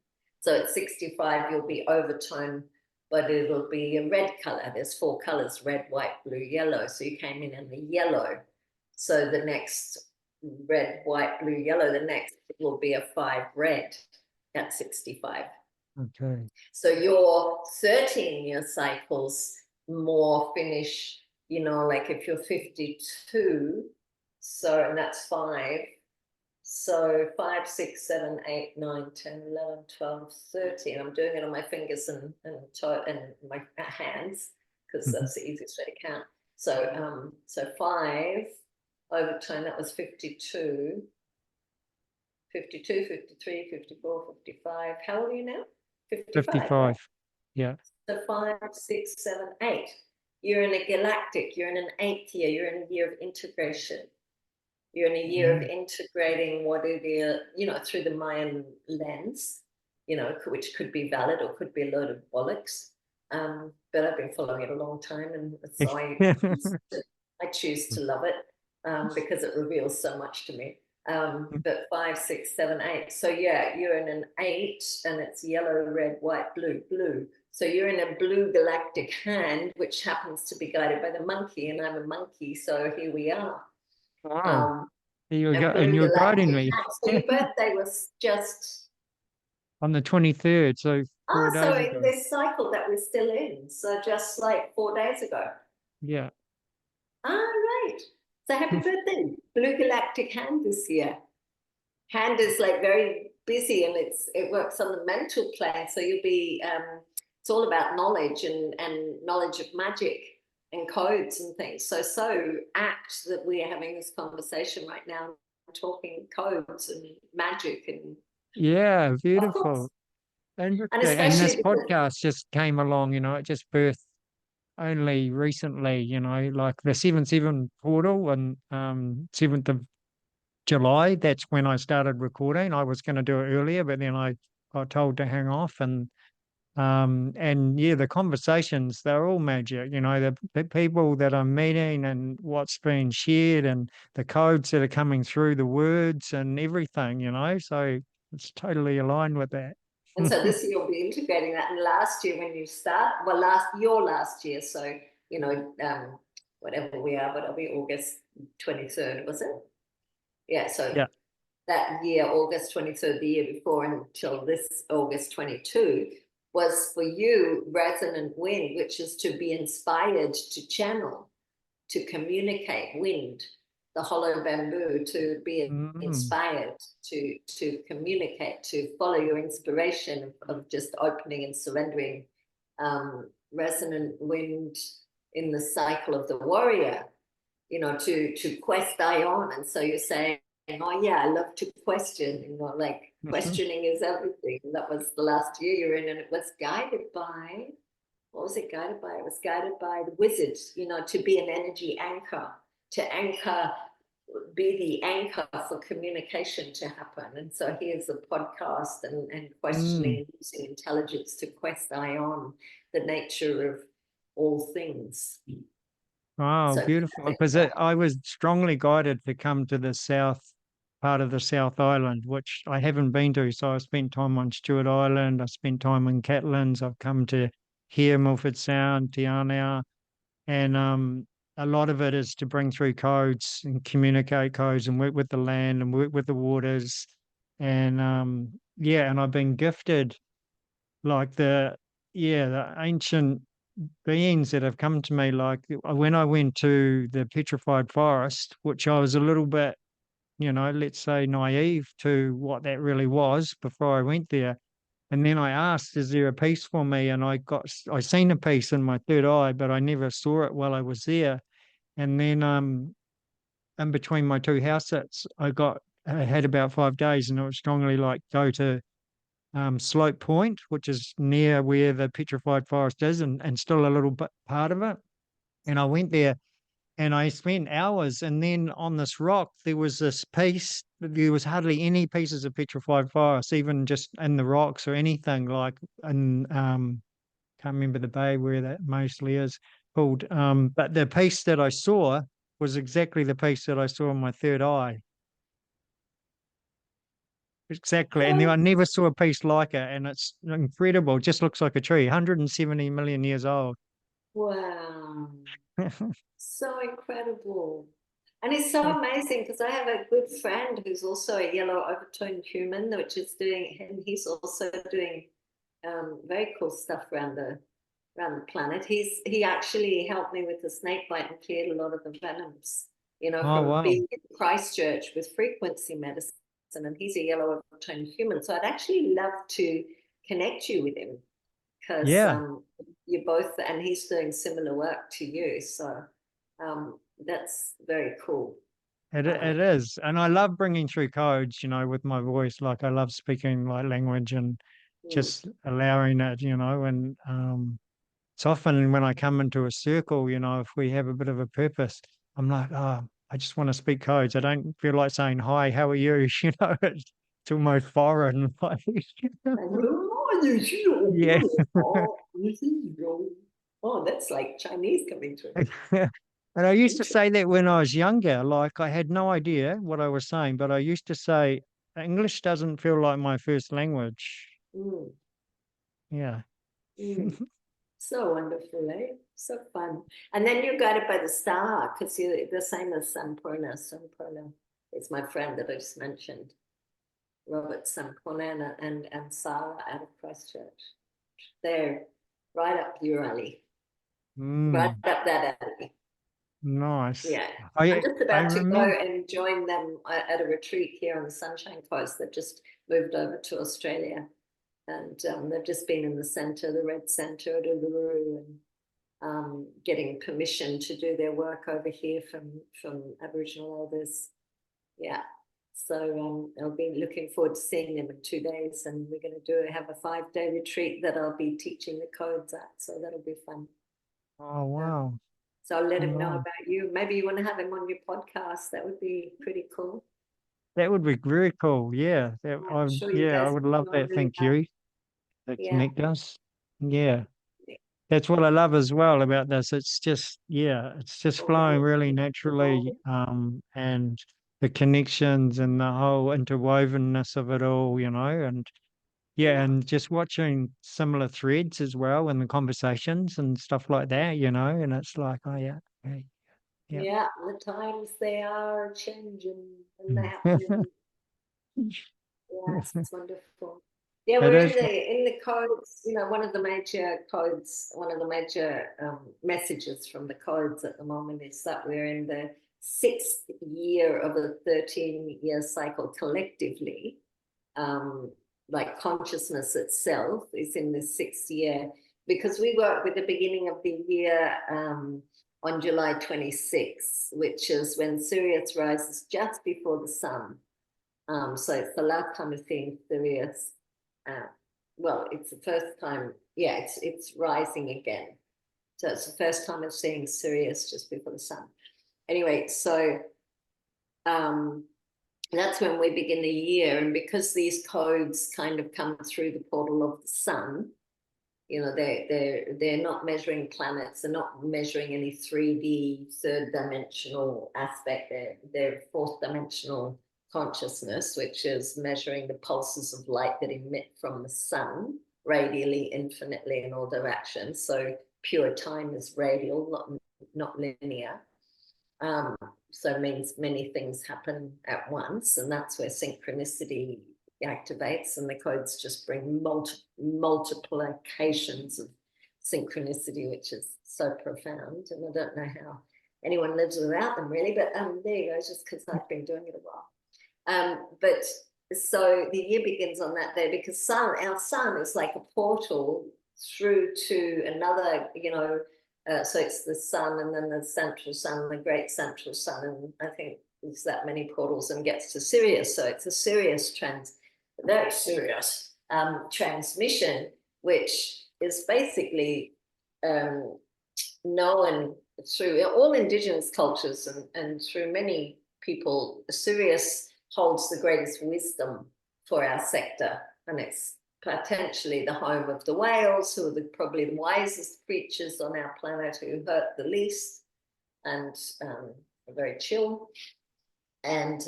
So at 65, you'll be overtone, but it'll be a red color. There's 4 colors, red, white, blue, yellow. So you came in the yellow. So the next red, white, blue, yellow, the next will be a 5 red at 65. Okay. So your 13-year cycles more finish, like if you're 52, so, and that's 5. So 5, 6, 7, 8, 9, 10, 11, 12, 13. I'm doing it on my fingers and my hands, because Mm-hmm. that's the easiest way to count. So 5 overtone, that was 52. 52, 53, 54, 55. How old are you now? 55, right? 55. Yeah. So 5, 6, 7, 8. You're in a galactic, you're in an 8th year, you're in a year of integration. You're in a year of integrating what it is, through the Mayan lens, which could be valid or could be a load of bollocks. But I've been following it a long time, and so I choose to love it, because it reveals so much to me. But 5, 6, 7, 8. So yeah, you're in an 8, and it's yellow, red, white, blue, blue. So you're in a blue galactic hand, which happens to be guided by the monkey, and I'm a monkey, so here we are. Wow. And And blue you're guiding galactic me hand. So your birthday was just on the 23rd, so 4 days so in ago. this cycle that we're still in. So just like 4 days ago. Yeah. Right. So happy birthday, blue galactic hand this year. Hand is like very busy, and it works on the mental plane. So you'll be it's all about knowledge and knowledge of magic and codes and things. So apt that we are having this conversation right now, talking codes and magic, and Yeah, of course, beautiful. and Interesting. And this especially because podcast just came along, it just birthed only recently, like the 7/7 portal and 7th of July. That's when I started recording. I was going to do it earlier, but then I got told to hang off, and yeah, the conversations, they're all magic, the people that I'm meeting and what's being shared and the codes that are coming through the words and everything, so it's totally aligned with that. and so this year you'll be integrating that. And last year when you start, well, your last year, so whatever we are, but it'll be August 23rd, was it? Yeah, so Yeah. that year, August 23rd, the year before, until this August 22, was for you resonant wind, which is to be inspired to channel, to communicate wind, the hollow bamboo, to be Mm. inspired to communicate, to follow your inspiration of just opening and surrendering. Resonant wind in the cycle of the warrior, to quest ion. And so you're saying, oh yeah, I love to question, like Mhm. questioning is everything. And that was the last year you're in, and it was guided by, what was it guided by? It was guided by the wizard, to be an energy anchor, to anchor, be the anchor for communication to happen. And so here's a podcast and Mm. questioning, using intelligence to quest ion, the nature of all things. Wow, So beautiful. Because I was strongly guided to come to the south part of the South Island, which I haven't been to. So I spent time on Stewart Island. I spent time in Catlins. I've come to here, Milford Sound, Te Anau, and a lot of it is to bring through codes and communicate codes and work with the land and work with the waters. And yeah, and I've been gifted like the ancient beings that have come to me, like when I went to the petrified forest, which I was a little bit, let's say naive to what that really was before I went there. And then I asked, is there a piece for me? And I seen a piece in my third eye, but I never saw it while I was there. And then, in between my two house sits, I had about 5 days, and it was strongly like go to Slope Point, which is near where the petrified forest is, and still a little bit part of it. And I went there and I spent hours. And then on this rock, there was this piece. There was hardly any pieces of petrified forest, even just in the rocks or anything. Like in can't remember the bay where that mostly is called. But the piece that I saw was exactly the piece that I saw in my third eye. Exactly. And I never saw a piece like it. And it's incredible. It just looks like a tree, 170 million years old. Wow. So incredible. And it's so amazing because I have a good friend who's also a yellow overtoned human, which is doing, and he's also doing very cool stuff around the planet. He actually helped me with the snake bite and cleared a lot of the venoms, Oh, from wow. being in Christchurch with frequency medicine. And he's a yellow overtoned human. So I'd actually love to connect you with him because Yeah. you're both, and he's doing similar work to you. So that's very cool. It is, and I love bringing through codes, with my voice. Like I love speaking like language and Mm. just allowing it, and it's often when I come into a circle, if we have a bit of a purpose, I'm like, oh, I just want to speak codes. I don't feel like saying hi, how are you? It's almost foreign. Like, yeah. Oh, that's like Chinese coming through. And I used to say that when I was younger, like I had no idea what I was saying, but I used to say, English doesn't feel like my first language. Mm, Yeah. mm. So wonderful, eh? So fun. And then you're guided by the star because you're the same as Sampurna. Sampurna is my friend that I just mentioned, Robert Sampurna and Sarah out of Christchurch. They're right up your alley, right Mm, up that alley. nice. Yeah. I'm I just I about to go remember. and join them at a retreat here on the Sunshine Coast. They've just moved over to Australia, and they've just been in the centre, the Red Centre at Uluru, and getting permission to do their work over here from Aboriginal elders. Yeah. So I'll be looking forward to seeing them in 2 days, and we're going to have a 5-day retreat that I'll be teaching the codes at. So that'll be fun. Oh, Yeah. wow. So I'll let him know Nice. about you. Maybe you want to have him on your podcast. That would be pretty cool. That would be very cool. Yeah. I'm sure you Yeah, I guys would get love along that. really Thank well. you. That Yeah. connect us. Yeah. That's what I love as well about this. It's just, yeah, it's just flowing really naturally. And the connections and the whole interwovenness of it all, and yeah, Yeah. and just watching similar threads as well in the conversations and stuff like that, and it's like, oh yeah, okay, yeah. Yeah. The times they are changing and they're It happening. Yeah, it's wonderful. Yeah, we're is. in the codes. One of the major messages from the codes at the moment is that we're in the 6th year of a 13-year cycle collectively. Like consciousness itself is in the 6th year because we work with the beginning of the year on July 26th, which is when Sirius rises just before the sun. So it's the last time we're seeing Sirius. Uh, well, it's the first time, yeah, it's rising again. So it's the first time of seeing Sirius just before the sun. Anyway, so um, that's when we begin the year. And because these codes kind of come through the portal of the sun, they're not measuring planets, they're not measuring any 3D third dimensional aspect. They're fourth dimensional consciousness, which is measuring the pulses of light that emit from the sun radially, infinitely in all directions. So pure time is radial, not linear. Um, so it means many things happen at once, and that's where synchronicity activates, and the codes just bring multiplications of synchronicity, which is so profound. And I don't know how anyone lives without them, really. But there you go, just because I've been doing it a while. But so the year begins on that day, because our sun is like a portal through to another, so it's the sun, and then the central sun, the great central sun, and I think there's that many portals, and gets to Sirius. So it's a Sirius very serious transmission, which is basically known through all indigenous cultures and through many people. Sirius holds the greatest wisdom for our sector, and it's potentially the home of the whales, who are probably the wisest creatures on our planet, who hurt the least and are very chill. And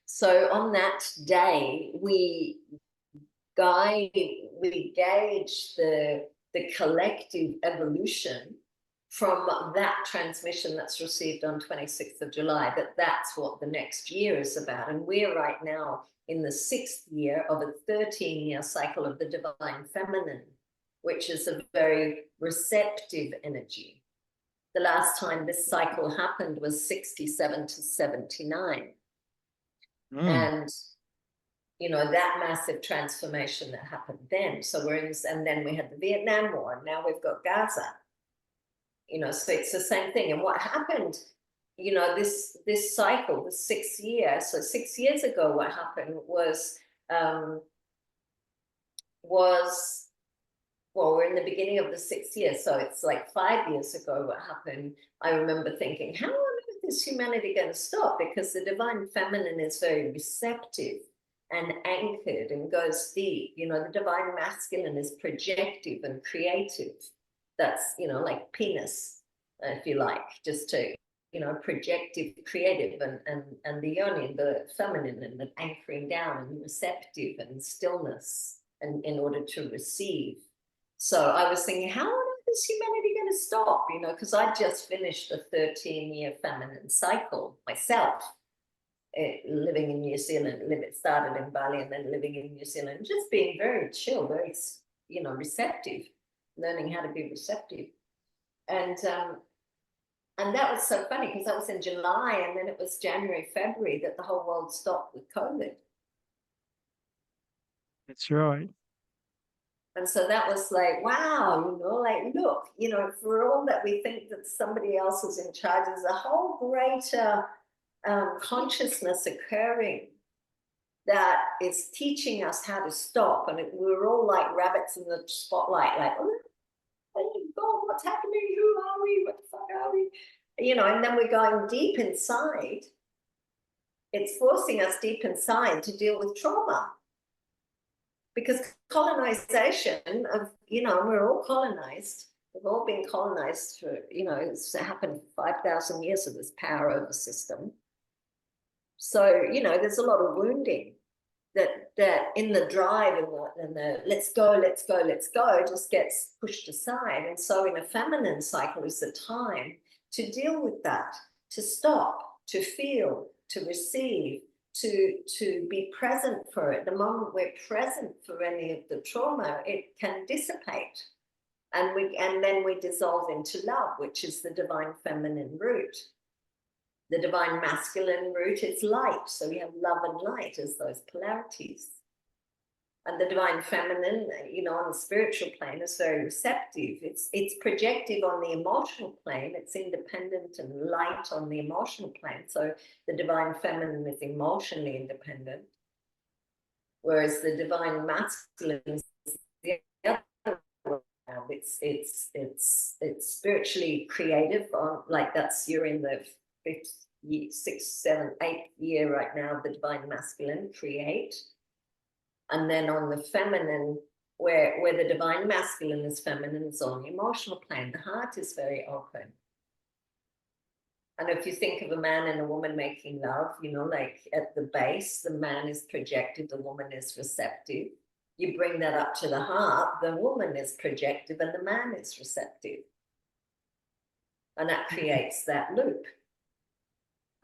so on that day, we gauge the collective evolution from that transmission that's received on 26th of July, that's what the next year is about. And we're right now in the 6th year of a 13-year cycle of the divine feminine, which is a very receptive energy. The last time this cycle happened was 67 to 79. And that massive transformation that happened then. So and then we had the Vietnam War, and now we've got Gaza. So it's the same thing. And what happened, this cycle, the 6th year, so 6 years ago, what happened was, well, we're in the beginning of the 6th year, so it's like 5 years ago what happened. I remember thinking, how on earth is humanity going to stop? Because the divine feminine is very receptive and anchored and goes deep. The divine masculine is projective and creative. That's, like penis, if you like, just to, projective, creative, and the yoni, the feminine, and the anchoring down, and receptive, and stillness, and in order to receive. So I was thinking, how on earth is humanity going to stop? Because I just finished a 13-year feminine cycle myself, living in New Zealand. It started in Bali and then living in New Zealand, just being very chill, very, receptive, learning how to be receptive. And that was so funny, because that was in July, and then it was January, February that the whole world stopped with COVID. That's right. And so that was like, wow, look, for all that we think that somebody else is in charge, there's a whole greater consciousness occurring that is teaching us how to stop. And we're all like rabbits in the spotlight, like, oh God, what's happening? Who are we? What the fuck are we? And then we're going deep inside. It's forcing us deep inside to deal with trauma. Because colonization of, we're all colonized. We've all been colonized for, it's happened for 5,000 years of this power over system. So, there's a lot of wounding that in the drive and the let's go, just gets pushed aside. And so in a feminine cycle is the time to deal with that, to stop, to feel, to receive, to be present for it. The moment we're present for any of the trauma, it can dissipate. And then we dissolve into love, which is the divine feminine root. The divine masculine root is light. So we have love and light as those polarities. And the divine feminine, on the spiritual plane is very receptive. It's projective on the emotional plane. It's independent and light on the emotional plane. So the divine feminine is emotionally independent, whereas the divine masculine is the other way around. It's spiritually creative. You're in the 5th, 6th, 7th, 8th year right now of the divine masculine, create. And then on the feminine, where the divine masculine is feminine, is on the emotional plane. The heart is very open. And if you think of a man and a woman making love, like at the base, the man is projective, the woman is receptive. You bring that up to the heart, the woman is projective and the man is receptive. And that creates that loop.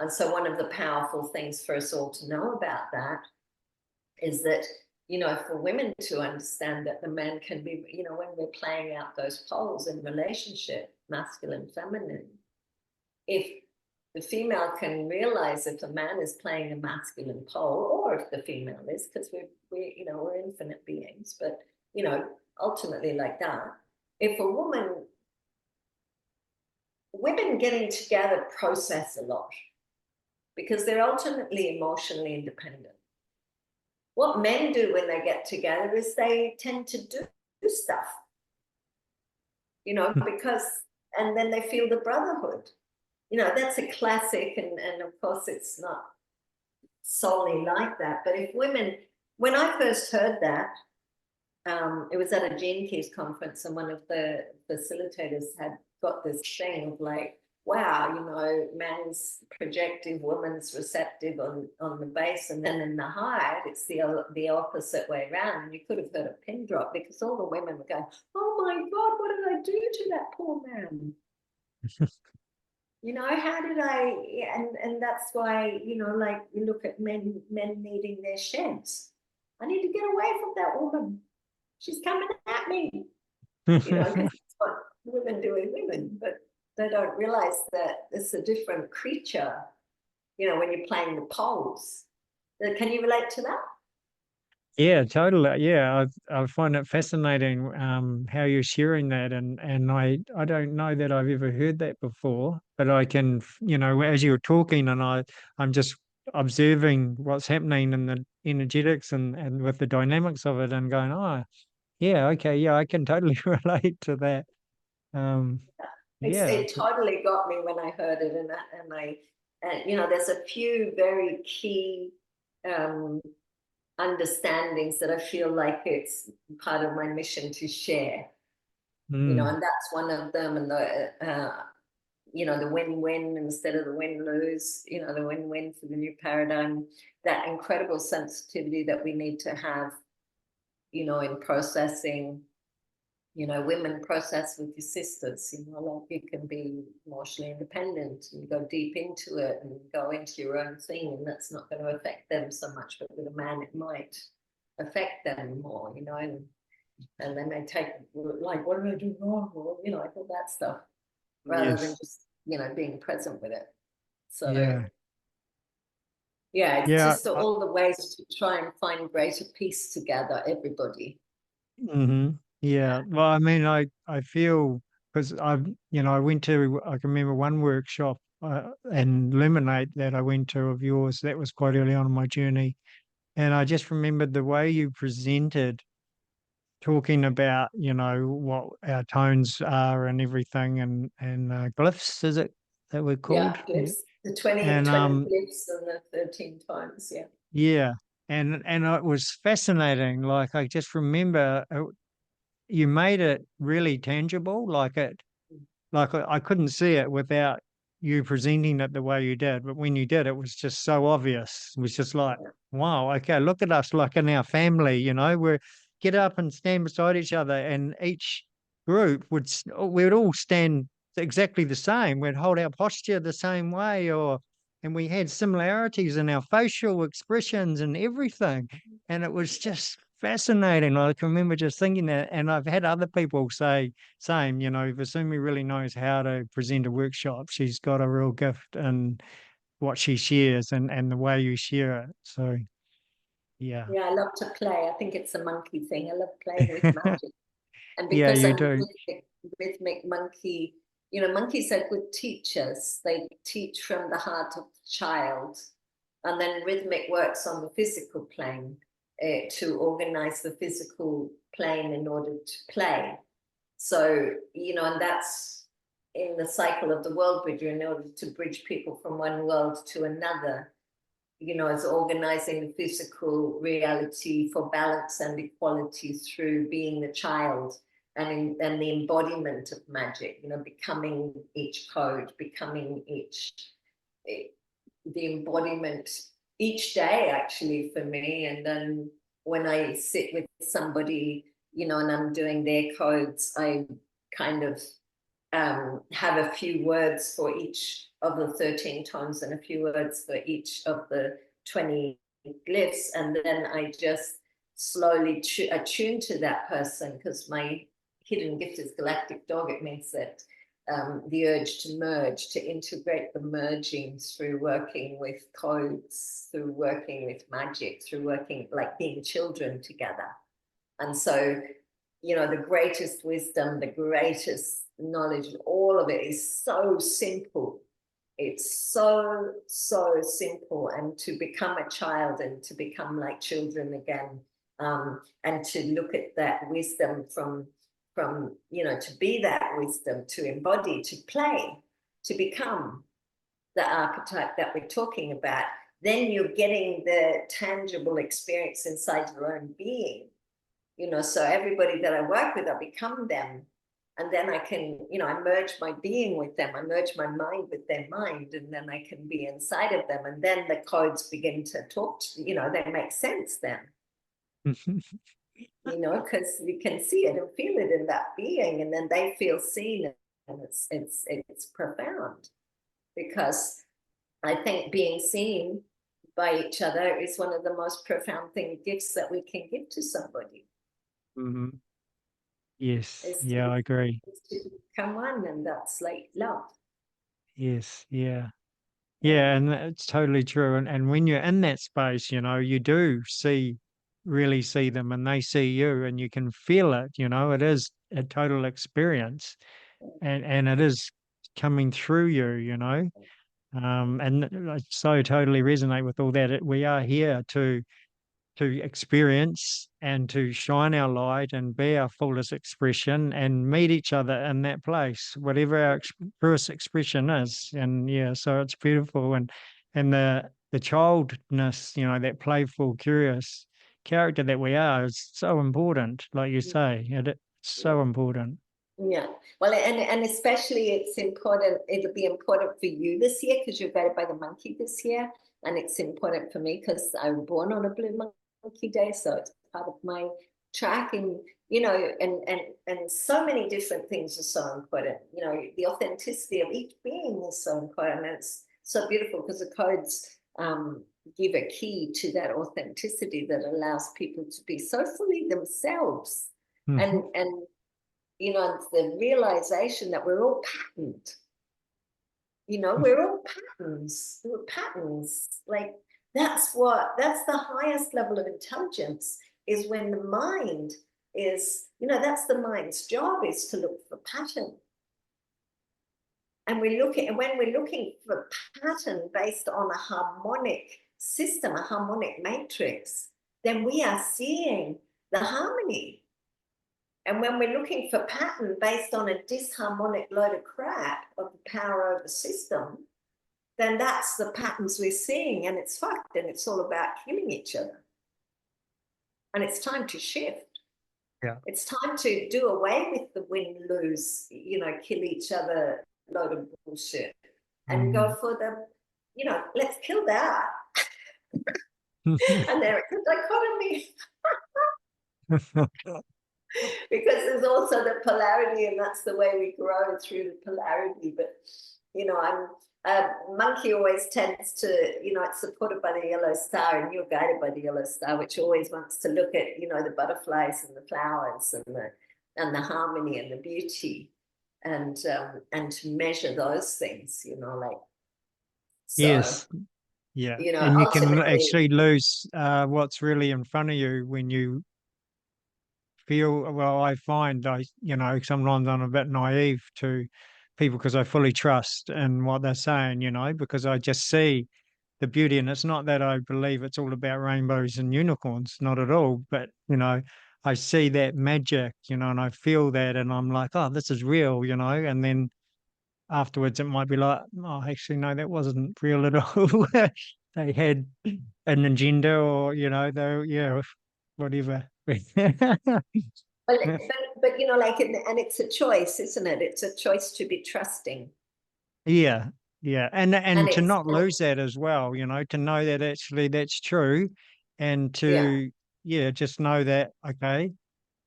And so one of the powerful things for us all to know about that is that you know, for women to understand that the man can be, you know, when we're playing out those poles in relationship, masculine, feminine, if the female can realize if a man is playing a masculine pole, or if the female is, because we you know, we're infinite beings, but you know, ultimately like that. If a women getting together process a lot because they're ultimately emotionally independent. What men do when they get together is they tend to do stuff, you know, because, and then they feel the brotherhood. You know, that's a classic, and of course it's not solely like that. But if women, when I first heard that, it was at a Gene Keys conference, and one of the facilitators had got this thing of like, wow, you know, man's projective, woman's receptive on the base, and then in the high, it's the opposite way around. And you could have heard a pin drop because all the women were going, oh my God, what did I do to that poor man? You know, how did I, and that's why, you know, like you look at men needing their sheds. I need to get away from that woman. She's coming at me, you know, because it's what women do with women, but they don't realize that it's a different creature, you know, when you're playing the poles. Can you relate to that? Yeah, totally. Yeah, I find it fascinating how you're sharing that, and I don't know that I've ever heard that before, but I can, you know, as you're talking, and I'm just observing what's happening in the energetics and with the dynamics of it, and going, oh, yeah, okay, yeah, I can totally relate to that. Um, yeah, It totally got me when I heard it, and you know, there's a few very key um, understandings that I feel like it's part of my mission to share, you know, mm, and that's one of them. And you know, the win-win instead of the win-lose, you know, the win-win for the new paradigm, that incredible sensitivity that we need to have, you know, in processing, you know, women process with your sisters, you know, like you can be emotionally independent and go deep into it and go into your own thing, and that's not going to affect them so much, but with a man it might affect them more, you know, and then they take like, what did I do wrong, or you know, like all that stuff, rather than yes, just, you know, being present with it. So yeah, yeah, it's yeah. just all the ways to try and find greater peace together, everybody. Mm-hmm. Yeah. Well, I mean, I feel because you know, I went to, I can remember one workshop and Luminate that I went to of yours. That was quite early on in my journey, and I just remembered the way you presented, talking about, you know, what our tones are and everything, and glyphs, is it that we're Yeah, called? Yeah. glyphs, the 20 And 20 glyphs and the 13 times, yeah. yeah, and it was fascinating. Like I just remember. You made it really tangible, like I couldn't see it without you presenting it the way you did, but when you did, it was just so obvious. It was just like, Yeah. wow, okay, look at us, like in our family, you know, we're get up and stand beside each other, and each group we would all stand exactly the same. We'd hold our posture the same way, and we had similarities in our facial expressions and everything. And it was just fascinating. I can remember just thinking that, and I've had other people say same, you know, Vasumi really knows how to present a workshop. She's got a real gift in what she shares and the way you share it. So yeah. Yeah, I love to play. I think it's a monkey thing. I love playing with magic. And Yeah, because you I'm a do. rhythmic monkey, you know, monkeys are good teachers. They teach from the heart of the child. And then rhythmic works on the physical plane to organize the physical plane in order to play. So, you know, and that's in the cycle of the world bridger, in order to bridge people from one world to another, you know, as organizing the physical reality for balance and equality through being the child and the embodiment of magic, you know, becoming each code, becoming each, the embodiment each day, actually, for me. And then when I sit with somebody, you know, and I'm doing their codes, I kind of have a few words for each of the 13 tones and a few words for each of the 20 glyphs. And then I just slowly attune to that person, because my hidden gift is galactic dog. It means that the urge to merge, to integrate the merging through working with codes, through working with magic, through working like being children together. And so, you know, the greatest wisdom, the greatest knowledge, all of it is so simple. It's so, so simple. And to become a child and to become like children again, and to look at that wisdom from, you know, to be that wisdom, to embody, to play, to become the archetype that we're talking about, then you're getting the tangible experience inside your own being. You know, so everybody that I work with, I become them. And then I can, you know, I merge my being with them. I merge my mind with their mind, and then I can be inside of them. And then the codes begin to talk, you know, they make sense then. You know, because you can see it and feel it in that being, and then they feel seen, and it's profound. Because I think being seen by each other is one of the most profound gifts that we can give to somebody. Mm-hmm. Yes, Is yeah, I agree. to become one, and that's like love. Yes, yeah. Yeah. Yeah, and that's totally true. And when you're in that space, you know, you do really see them and they see you and you can feel it, you know, it is a total experience and it is coming through you, you know. And I so totally resonate with all that. We are here to experience and to shine our light and be our fullest expression and meet each other in that place, whatever our first expression is. And yeah, so it's beautiful. And the childness, you know, that playful, curious character that we are is so important, like you say. It's so important. Yeah. Well, and especially it's important, it'll be important for you this year because you're guided by the monkey this year. And it's important for me because I was born on a blue monkey day. So it's part of my track. And, you know, and so many different things are so important. You know, the authenticity of each being is so important. And it's so beautiful because the codes give a key to that authenticity that allows people to be so fully themselves. Mhm. And you know, the realization that we're all patterned. You know, we're all patterns. We're patterns. Like that's the highest level of intelligence is when the mind is, you know, that's the mind's job is to look for pattern. And when we're looking for pattern based on a harmonic system, a harmonic matrix, then we are seeing the harmony. And when we're looking for pattern based on a disharmonic load of crap of the power over system, then that's the patterns we're seeing, and it's fucked, and it's all about killing each other. And it's time to shift. Yeah. It's time to do away with the win-lose, you know, kill each other load of bullshit and go for the, you know, let's kill that. And there it's a dichotomy. Because there's also the polarity, and that's the way we grow through the polarity. But you know, monkey always tends to, you know, it's supported by the yellow star, and you're guided by the yellow star, which always wants to look at, you know, the butterflies and the flowers and the harmony and the beauty, and to measure those things, you know, like so, Yes. Yeah. you know, And you can ultimately, actually lose what's really in front of you when you feel, well, I find you know, sometimes I'm a bit naive to people because I fully trust in what they're saying, you know, because I just see the beauty. And it's not that I believe it's all about rainbows and unicorns, not at all. But, you know, I see that magic, you know, and I feel that and I'm like, oh, this is real, you know, and then afterwards it might be like, oh, actually, no, that wasn't real at all. They had an agenda or, you know, they, yeah, whatever. but you know, like, and it's a choice, isn't it? It's a choice to be trusting, Yeah, yeah, and and to it's not lose that as well, you know, to know that actually that's true, and yeah. to yeah, just know that okay,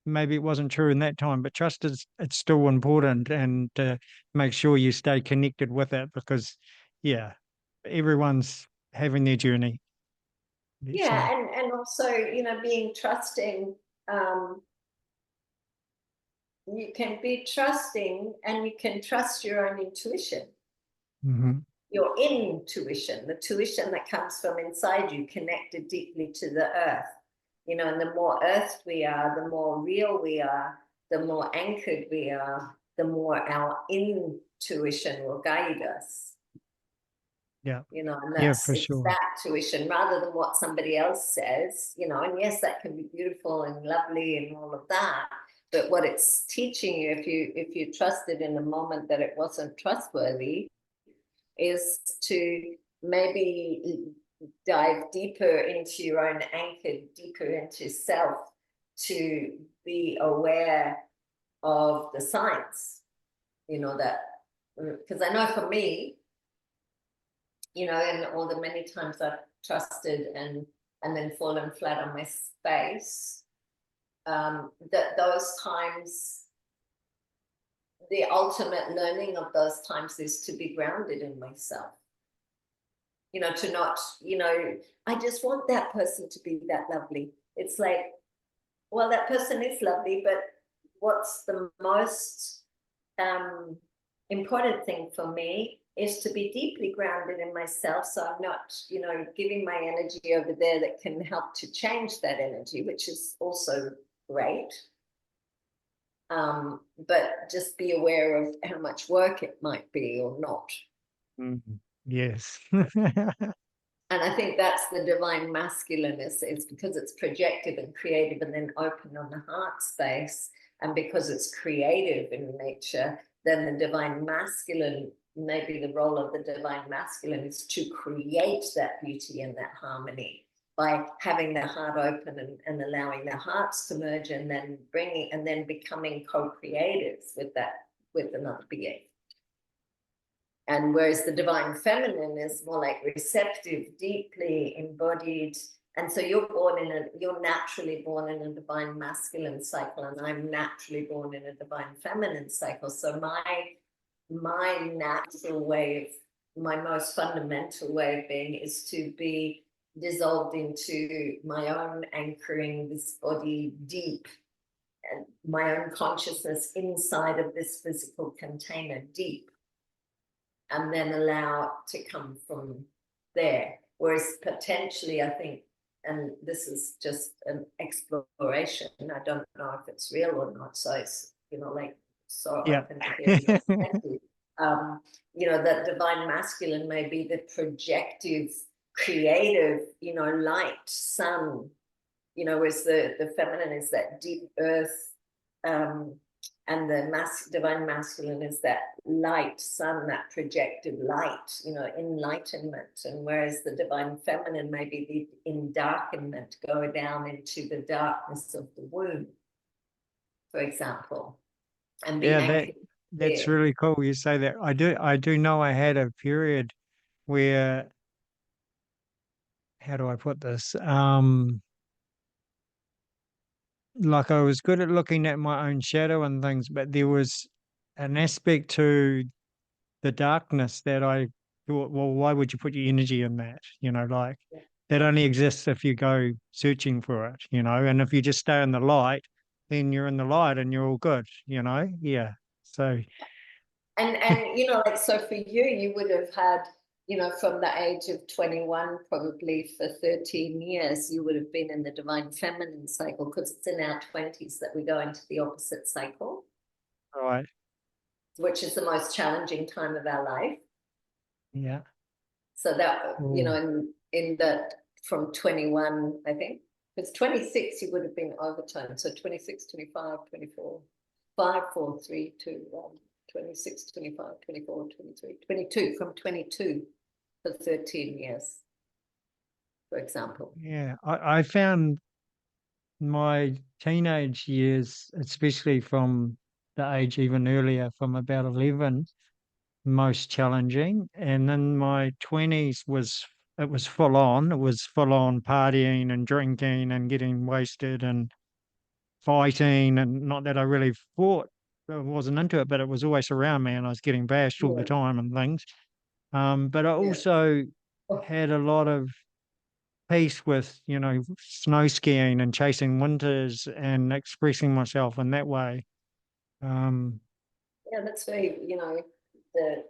maybe it wasn't true in that time, but trust is it's still important, and to make sure you stay connected with it because yeah, everyone's having their journey. So, Yeah, and also, being trusting. You can be trusting, and you can trust your own intuition. mhm. Your intuition, the tuition that comes from inside you, connected deeply to the earth. And the more earthed we are, the more real we are, the more anchored we are, the more our intuition will guide us. Yeah, And yeah, that's for it's sure. that tuition rather than what somebody else says. And yes, that can be beautiful and lovely and all of that. But what it's teaching you, if you trusted in a moment that it wasn't trustworthy, is to maybe dive deeper into your own anchor, deeper into self, to be aware of the signs, that, because I know for me, and all the many times I've trusted and then fallen flat on my face, that those times, the ultimate learning of those times is to be grounded in myself. To not, I just want that person to be that lovely. It's like, well, that person is lovely, but what's the most important thing for me is to be deeply grounded in myself. So I'm not, giving my energy over there that can help to change that energy, which is also great. But just be aware of how much work it might be or not. Mhm. Yes. And I think that's the divine masculine is because it's projective and creative and then open on the heart space. And because it's creative in nature, then the divine masculine, maybe the role of the divine masculine is to create that beauty and that harmony by having the heart open and allowing the hearts to merge and then becoming co-creators with another being. And whereas the divine feminine is more like receptive, deeply embodied. And so you're naturally born in a divine masculine cycle, and I'm naturally born in a divine feminine cycle. So my natural way of, my most fundamental way of being is to be dissolved into my own anchoring this body deep, and my own consciousness inside of this physical container deep, and then allow it to come from there. Whereas potentially, I think, and this is just an exploration, I don't know if it's real or not, so it's, like, so Yeah. open to hearing your perspective. That divine masculine may be the projective, creative, light, sun, whereas the feminine is that deep earth, and the divine masculine is that light sun, that projective light, enlightenment. And whereas the divine feminine may be the endarkenment, go down into the darkness of the womb, for example, and be Yeah, anchored that's there. really cool you say that. I do know I had a period where, how do I put this? Like I was good at looking at my own shadow and things, but there was an aspect to the darkness that I thought, well, why would you put your energy in that? Like that only exists if you go searching for it, and if you just stay in the light, then you're in the light and you're all good. Yeah. So, And like, so for you, you would have had, from the age of 21, probably for 13 years, you would have been in the divine feminine cycle, because it's in our 20s that we go into the opposite cycle, right. which is the most challenging time of our life. Yeah. So that, Oh, in that, from 21, I think, because 26, you would have been overtime. So 26, 25, 24, 5, 4, 3, 2, 1, 26, 25, 24, 23, 22, from 22 for 13 years, for example. yeah. I found my teenage years, especially from the age even earlier, from about 11, most challenging. And then my 20s it was full on. It was full on partying and drinking and getting wasted and fighting. And not that I really fought, I wasn't into it, but it was always around me and I was getting bashed all the Yeah, time and things. But I yeah. also Oh, had a lot of peace with, snow skiing and chasing winters and expressing myself in that way. Yeah, that's very, the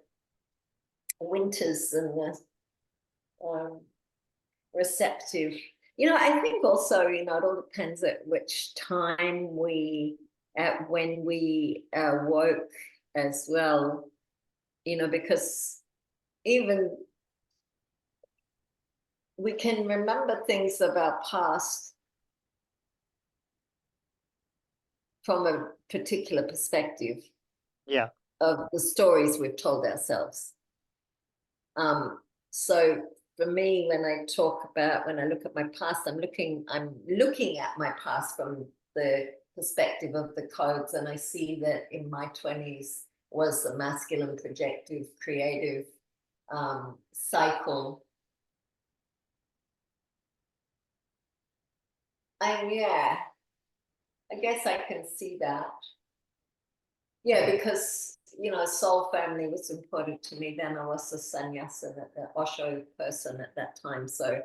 winters and the um, receptive. I think also, it all depends at which time when we woke as well, because even we can remember things of our past from a particular perspective Yeah. of the stories we've told ourselves. So for me, when I look at my past, I'm looking at my past from the perspective of the codes, and I see that in my 20s was a masculine, projective, creative cycle. And yeah, I guess I can see that. Yeah, because soul family was important to me. Then I was a sannyasa, the Osho person at that time. So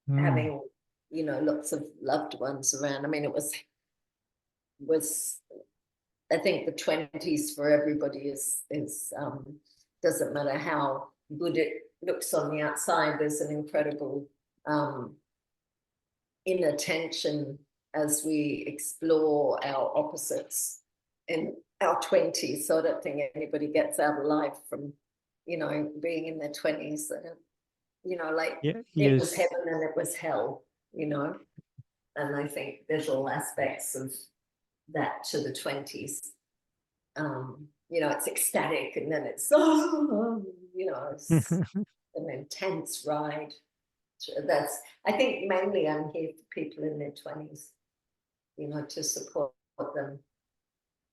Mm. having lots of loved ones around. I mean, it was I think the 20s for everybody is doesn't matter how good it looks on the outside. There's an incredible inner tension as we explore our opposites in our 20s. So I don't think anybody gets out alive from being in their 20s. Like Yeah. it was Yes. heaven and it was hell. And I think there's all aspects of that to the 20s. It's ecstatic, and then it's it's an intense ride. I think mainly I'm here for people in their 20s, to support them,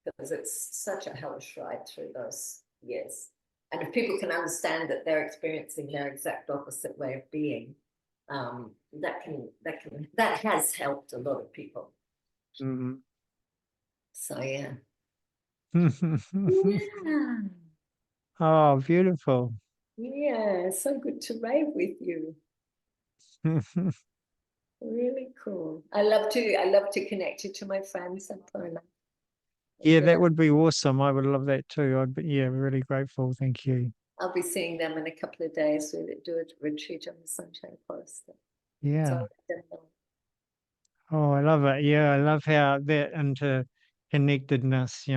because it's such a hellish ride through those years. And if people can understand that they're experiencing their exact opposite way of being, that has helped a lot of people. Mhm. So yeah. Yeah. Oh, beautiful. Yeah, so good to rave with you. Really cool. I love to connect you to my friends and Paula. Yeah, And that would be awesome. I would love that too. I'd be, yeah, really grateful. Thank you. I'll be seeing them in a couple of days. We do a retreat on the Sunshine Forest. So I'll Yeah. let them know. Oh, I love it. Yeah, I love how that interconnectedness,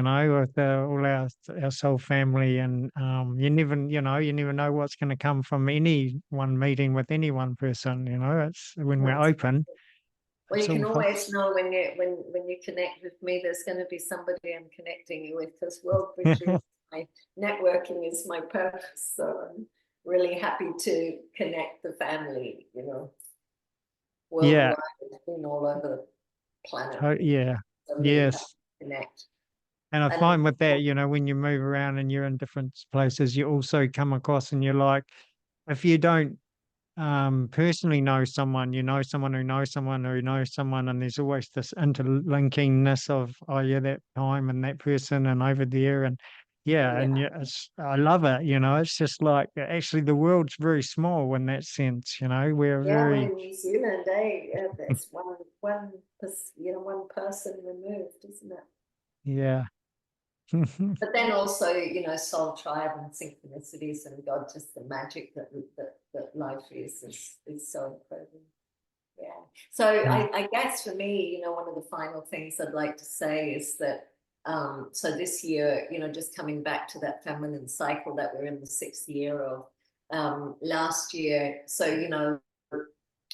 with all our soul family, and you never know what's going to come from any one meeting with any one person. It's when we're That's open, Well, you it's can all fun. always know when you connect with me, there's going to be somebody I'm connecting you with, because World Bridges, my networking is my purpose. So I'm really happy to connect the family, Yeah, worldwide and all over the planet. yeah, So really happy yes. to connect. And I And find with that, when you move around and you're in different places, you also come across and you're like, if you don't personally know someone, you know someone who knows someone who knows someone, and there's always this interlinkingness of, oh yeah, that time and that person and over there, and yeah, yeah, and yeah, I love it. It's just like actually the world's very small in that sense. We're yeah, we're very, in New Zealand, eh? Yeah, that's one person removed, isn't it? yeah. But then also, soul tribe and synchronicities and God, just the magic that life is so incredible. Yeah. So I guess for me, one of the final things I'd like to say is that so this year, just coming back to that feminine cycle that we're in the 6th year of, last year. So,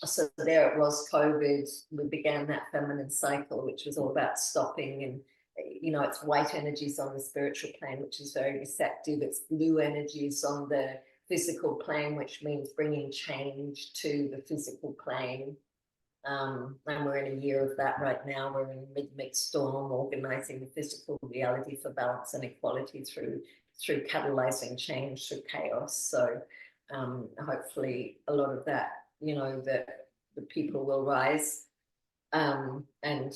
so there it was, COVID. We began that feminine cycle, which was all about stopping, and it's white energies on the spiritual plane, which is very receptive. It's blue energies on the physical plane, which means bringing change to the physical plane. And we're in a year of that right now. We're in mid storm, organizing the physical reality for balance and equality through catalyzing change through chaos. So hopefully a lot of that, that the people will rise, and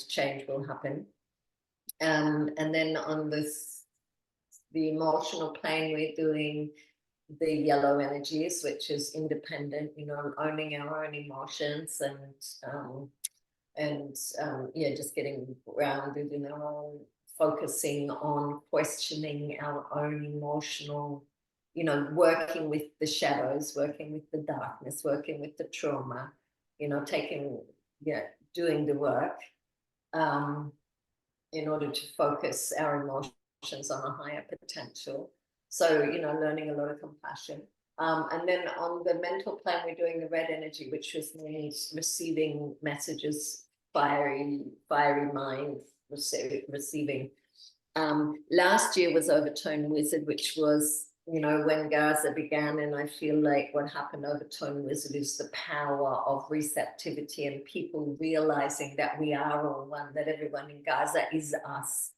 change will happen. And then on the emotional plane, we're doing the yellow energies, which is independent, you know, owning our own emotions and yeah, just getting grounded in our own, focusing on questioning our own emotional, you know, working with the shadows, working with the darkness, working with the trauma, you know, taking, yeah, doing the work in order to focus our emotions on a higher potential. So, you know, learning a lot of compassion. And then on the mental plane, we're doing the red energy, which was means receiving messages, fiery mind, receiving. Last year was Overtone Wizard, which was, you know, when Gaza began, and I feel like what happened Overtone Wizard is the power of receptivity and people realizing that we are all one, that everyone in Gaza is us,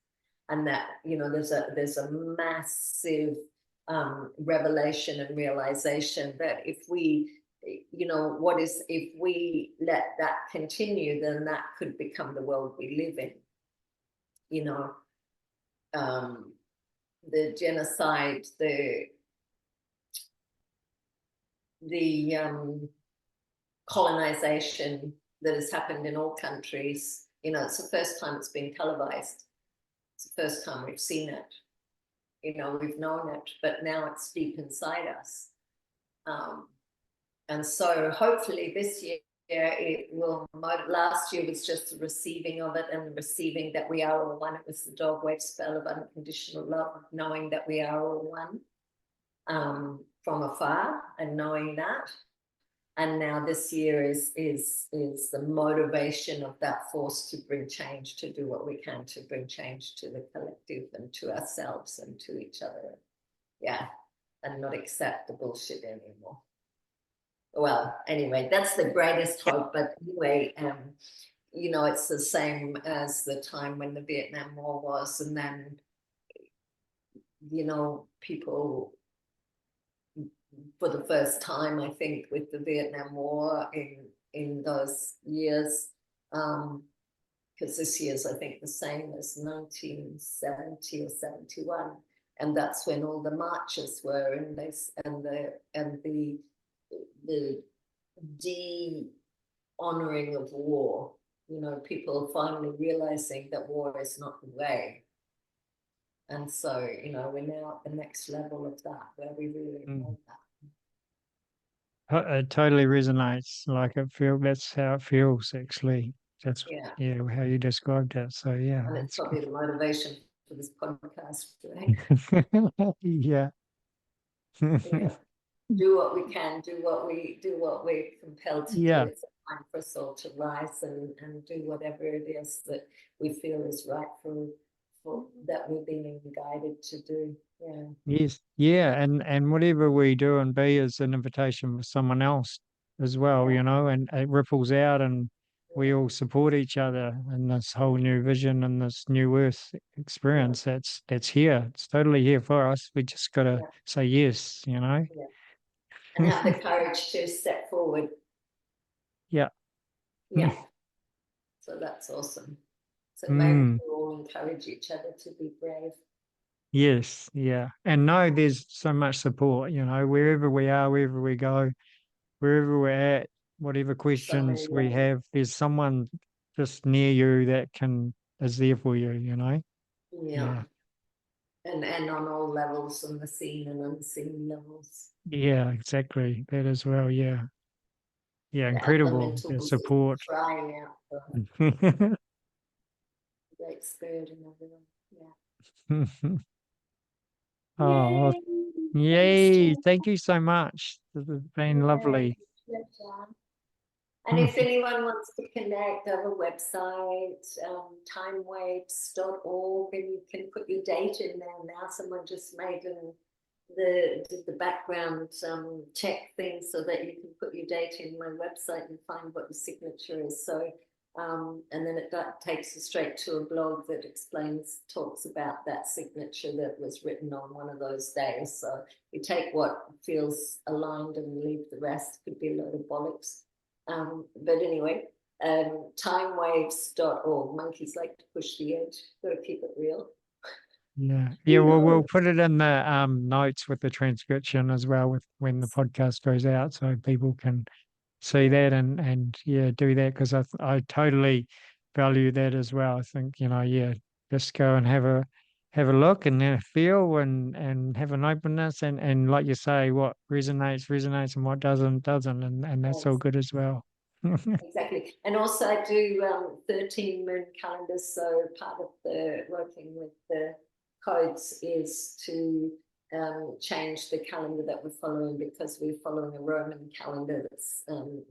and that, you know, there's a massive revelation and realization that if we, you know, if we let that continue, then that could become the world we live in, you know. The genocide, the colonization that has happened in all countries, you know, it's the first time it's been televised. It's the first time we've seen it. You know, we've known it, but now it's deep inside us. And so hopefully this year it will, last year was just the receiving of it and receiving that we are all one. It was the dog wave spell of unconditional love, knowing that we are all one from afar and knowing that. And now this year is the motivation of that force to bring change, to do what we can to bring change to the collective and to ourselves and to each other. Yeah, and not accept the bullshit anymore. Well, anyway, that's the greatest hope. But anyway, you know, it's the same as the time when the Vietnam War was, and then, you know, people, for the first time, I think, with the Vietnam War in those years, because this year's, I think, the same as 1970 or 71, and that's when all the marches were, and the de-honoring of war, you know, people finally realizing that war is not the way. And so, you know, we're now at the next level of that, where we really know that. It totally resonates. Like that's how it feels actually. That's Yeah, how you described it. So yeah, and it's that's probably the motivation for this podcast, right? good. Yeah. Yeah. Do what we can, do what we're compelled to do. Yeah. It's a time for us all to rise and do whatever it is that we feel is right for that we're being guided to do. Yeah. Yes. Yeah. And whatever we do and be is an invitation for someone else as well, Yeah. and it ripples out and we Yeah. all support each other in this whole new vision and this new earth Yeah. experience that's here. It's totally here for us. We just gotta Yeah. say yes. Yeah. And have the courage to step forward. Yeah. Yeah. So that's awesome. So maybe Mm. we all encourage each other to be brave. Yes, yeah. And know there's so much support, wherever we are, wherever we go, wherever we're at, whatever So questions many we ways. have, there's someone just near you that is there for you. Yeah. Yeah. And on all levels, on the seen and unseen levels. Yeah, exactly. That as well, yeah. Yeah, The incredible. The elementals is support. crying out for the great spirit in everyone. Yeah. Oh, Yay! Thanks, yay. Jen. Thank you so much. This has been Yeah, lovely. pleasure. And if anyone wants to connect, I have a website, timewaves.org, and you can put your date in there now. Someone just made did the background check thing so that you can put your date in my website and find what your signature is. So, and then it takes you straight to a blog that talks about that signature that was written on one of those days. So you take what feels aligned and leave the rest. Could be a load of bollocks. But anyway, timewaves.org. Monkeys like to push the edge. Got to keep it real. Yeah. Yeah, Who well, we'll knows? put it in the notes with the transcription as well with when the podcast goes out so people can see Yeah. that and yeah, do that because I totally value that as well. I think, yeah, just go and have a look and have a feel and have an openness and like you say, what resonates and what doesn't and that's all Yes. good as well. Exactly. And also I do 13 moon calendars. So part of the working with the codes is to change the calendar that we're following because we're following a Roman calendar that's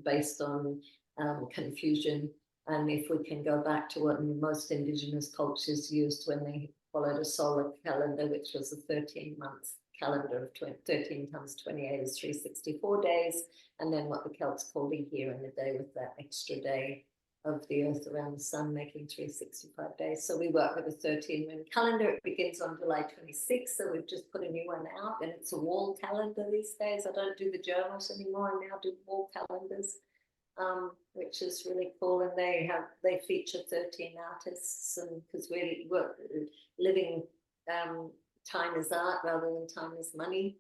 based on confusion. And if we can go back to what most indigenous cultures used when they followed a solar calendar, which was a 13-month calendar of 13 times 28 is 364 days, and then what the Celts called a year and a day with that extra day of the earth around the sun, making 365 days. So we work with a 13 moon calendar. It begins on July 26th. So we've just put a new one out and it's a wall calendar these days. I don't do the journals anymore. I now do wall calendars, which is really cool. And they feature 13 artists, and because we're living time is art rather than time is money.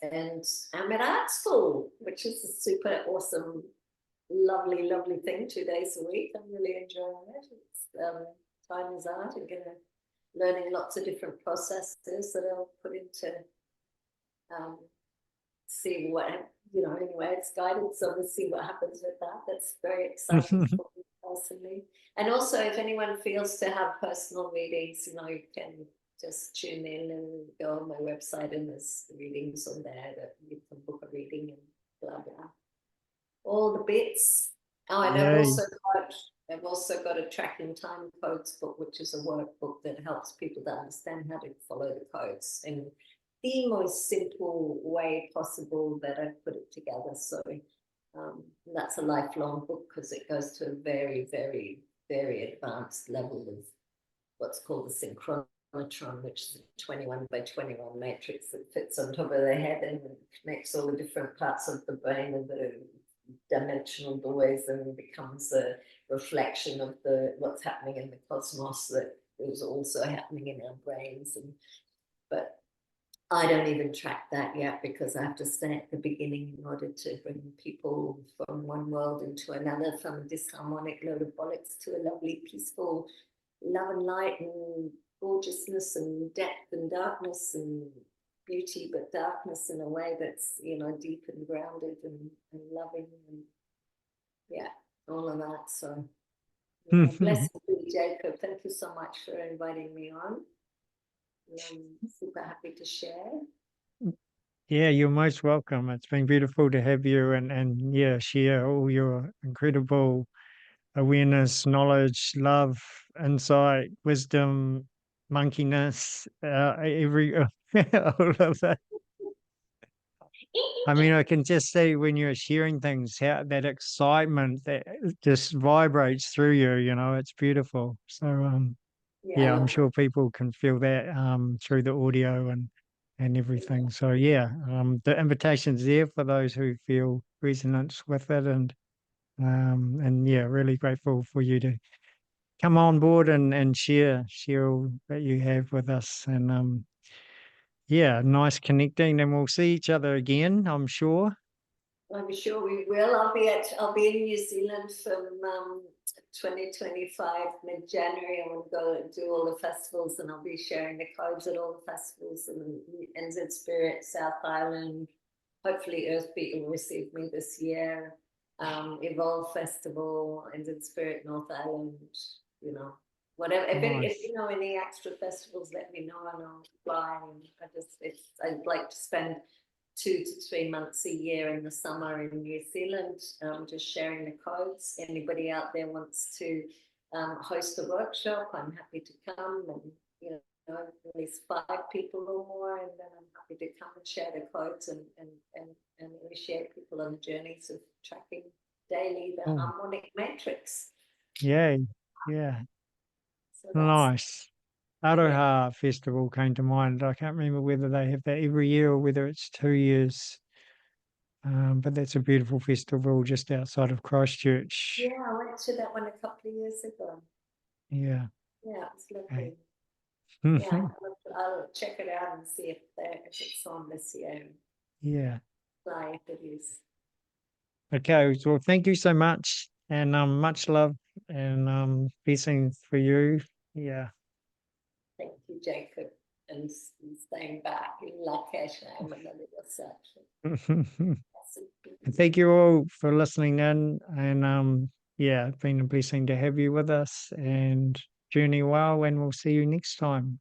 And I'm at art school, which is a super awesome, lovely thing, 2 days a week. I'm really enjoying it. It's, time is art and learning lots of different processes that I'll put into see what, anyway, it's guided, so we'll see what happens with that. That's very exciting for me personally. And also, if anyone feels to have personal readings, you can just tune in and go on my website and there's readings on there that you can book a reading and blah blah. All the bits. Oh, and Yay. I've also got a tracking time codes book, which is a workbook that helps people to understand how to follow the codes in the most simple way possible that I've put it together. So that's a lifelong book because it goes to a very, very, very advanced level of what's called the synchronotron, which is a 21 by 21 matrix that fits on top of the head and connects all the different parts of the brain and the dimensional doorways and becomes a reflection of what's happening in the cosmos that is also happening in our brains. But I don't even track that yet because I have to stay at the beginning in order to bring people from one world into another, from disharmonic loadabolics to a lovely, peaceful love and light and gorgeousness and depth and darkness and beauty, but darkness in a way that's, deep and grounded and loving and yeah, all of that. So bless you, Jacob. Thank you so much for inviting me on. I'm super happy to share. Yeah, you're most welcome. It's been beautiful to have you and yeah, share all your incredible awareness, knowledge, love, insight, wisdom, monkeyness, every all of that. I mean, I can just see when you're sharing things how that excitement that just vibrates through you, it's beautiful. So Yeah, I yeah, I'm love sure people can feel that through the audio and everything. So yeah, the invitation's there for those who feel resonance with it and yeah, really grateful for you to come on board and share all that you have with us. And yeah, nice connecting, and we'll see each other again, I'm sure. I'm sure we will. I'll be in New Zealand from 2025 mid-January. I will go and do all the festivals, and I'll be sharing the codes at all the festivals and NZ Spirit, South Island. Hopefully, Earthbeat will receive me this year. Evolve Festival, NZ Spirit, North Island. Whatever. If Nice. you know any extra festivals, let me know and I'll fly. And I'd like to spend 2 to 3 months a year in the summer in New Zealand, just sharing the codes. Anybody out there wants to host a workshop, I'm happy to come and, at least 5 people or more, and then I'm happy to come and share the codes and initiate people on the journeys of tracking daily the Oh, harmonic matrix. yay. Yeah. So that's, Nice. yeah. Aroha Festival came to mind. I can't remember whether they have that every year or whether it's 2 years. But that's a beautiful festival just outside of Christchurch. Yeah, I went to that one a couple of years ago. Yeah. Yeah, it was Okay. lovely. Yeah, I'll check it out and see if it's on this year. Yeah. Fly if it is. Okay. Well, thank you so much, and much love and blessings for you. Yeah. Thank you, Jacob, and staying back in Lakesh. I'm another researcher. And thank you all for listening in, and yeah, it's been a blessing to have you with us, and journey well, and we'll see you next time.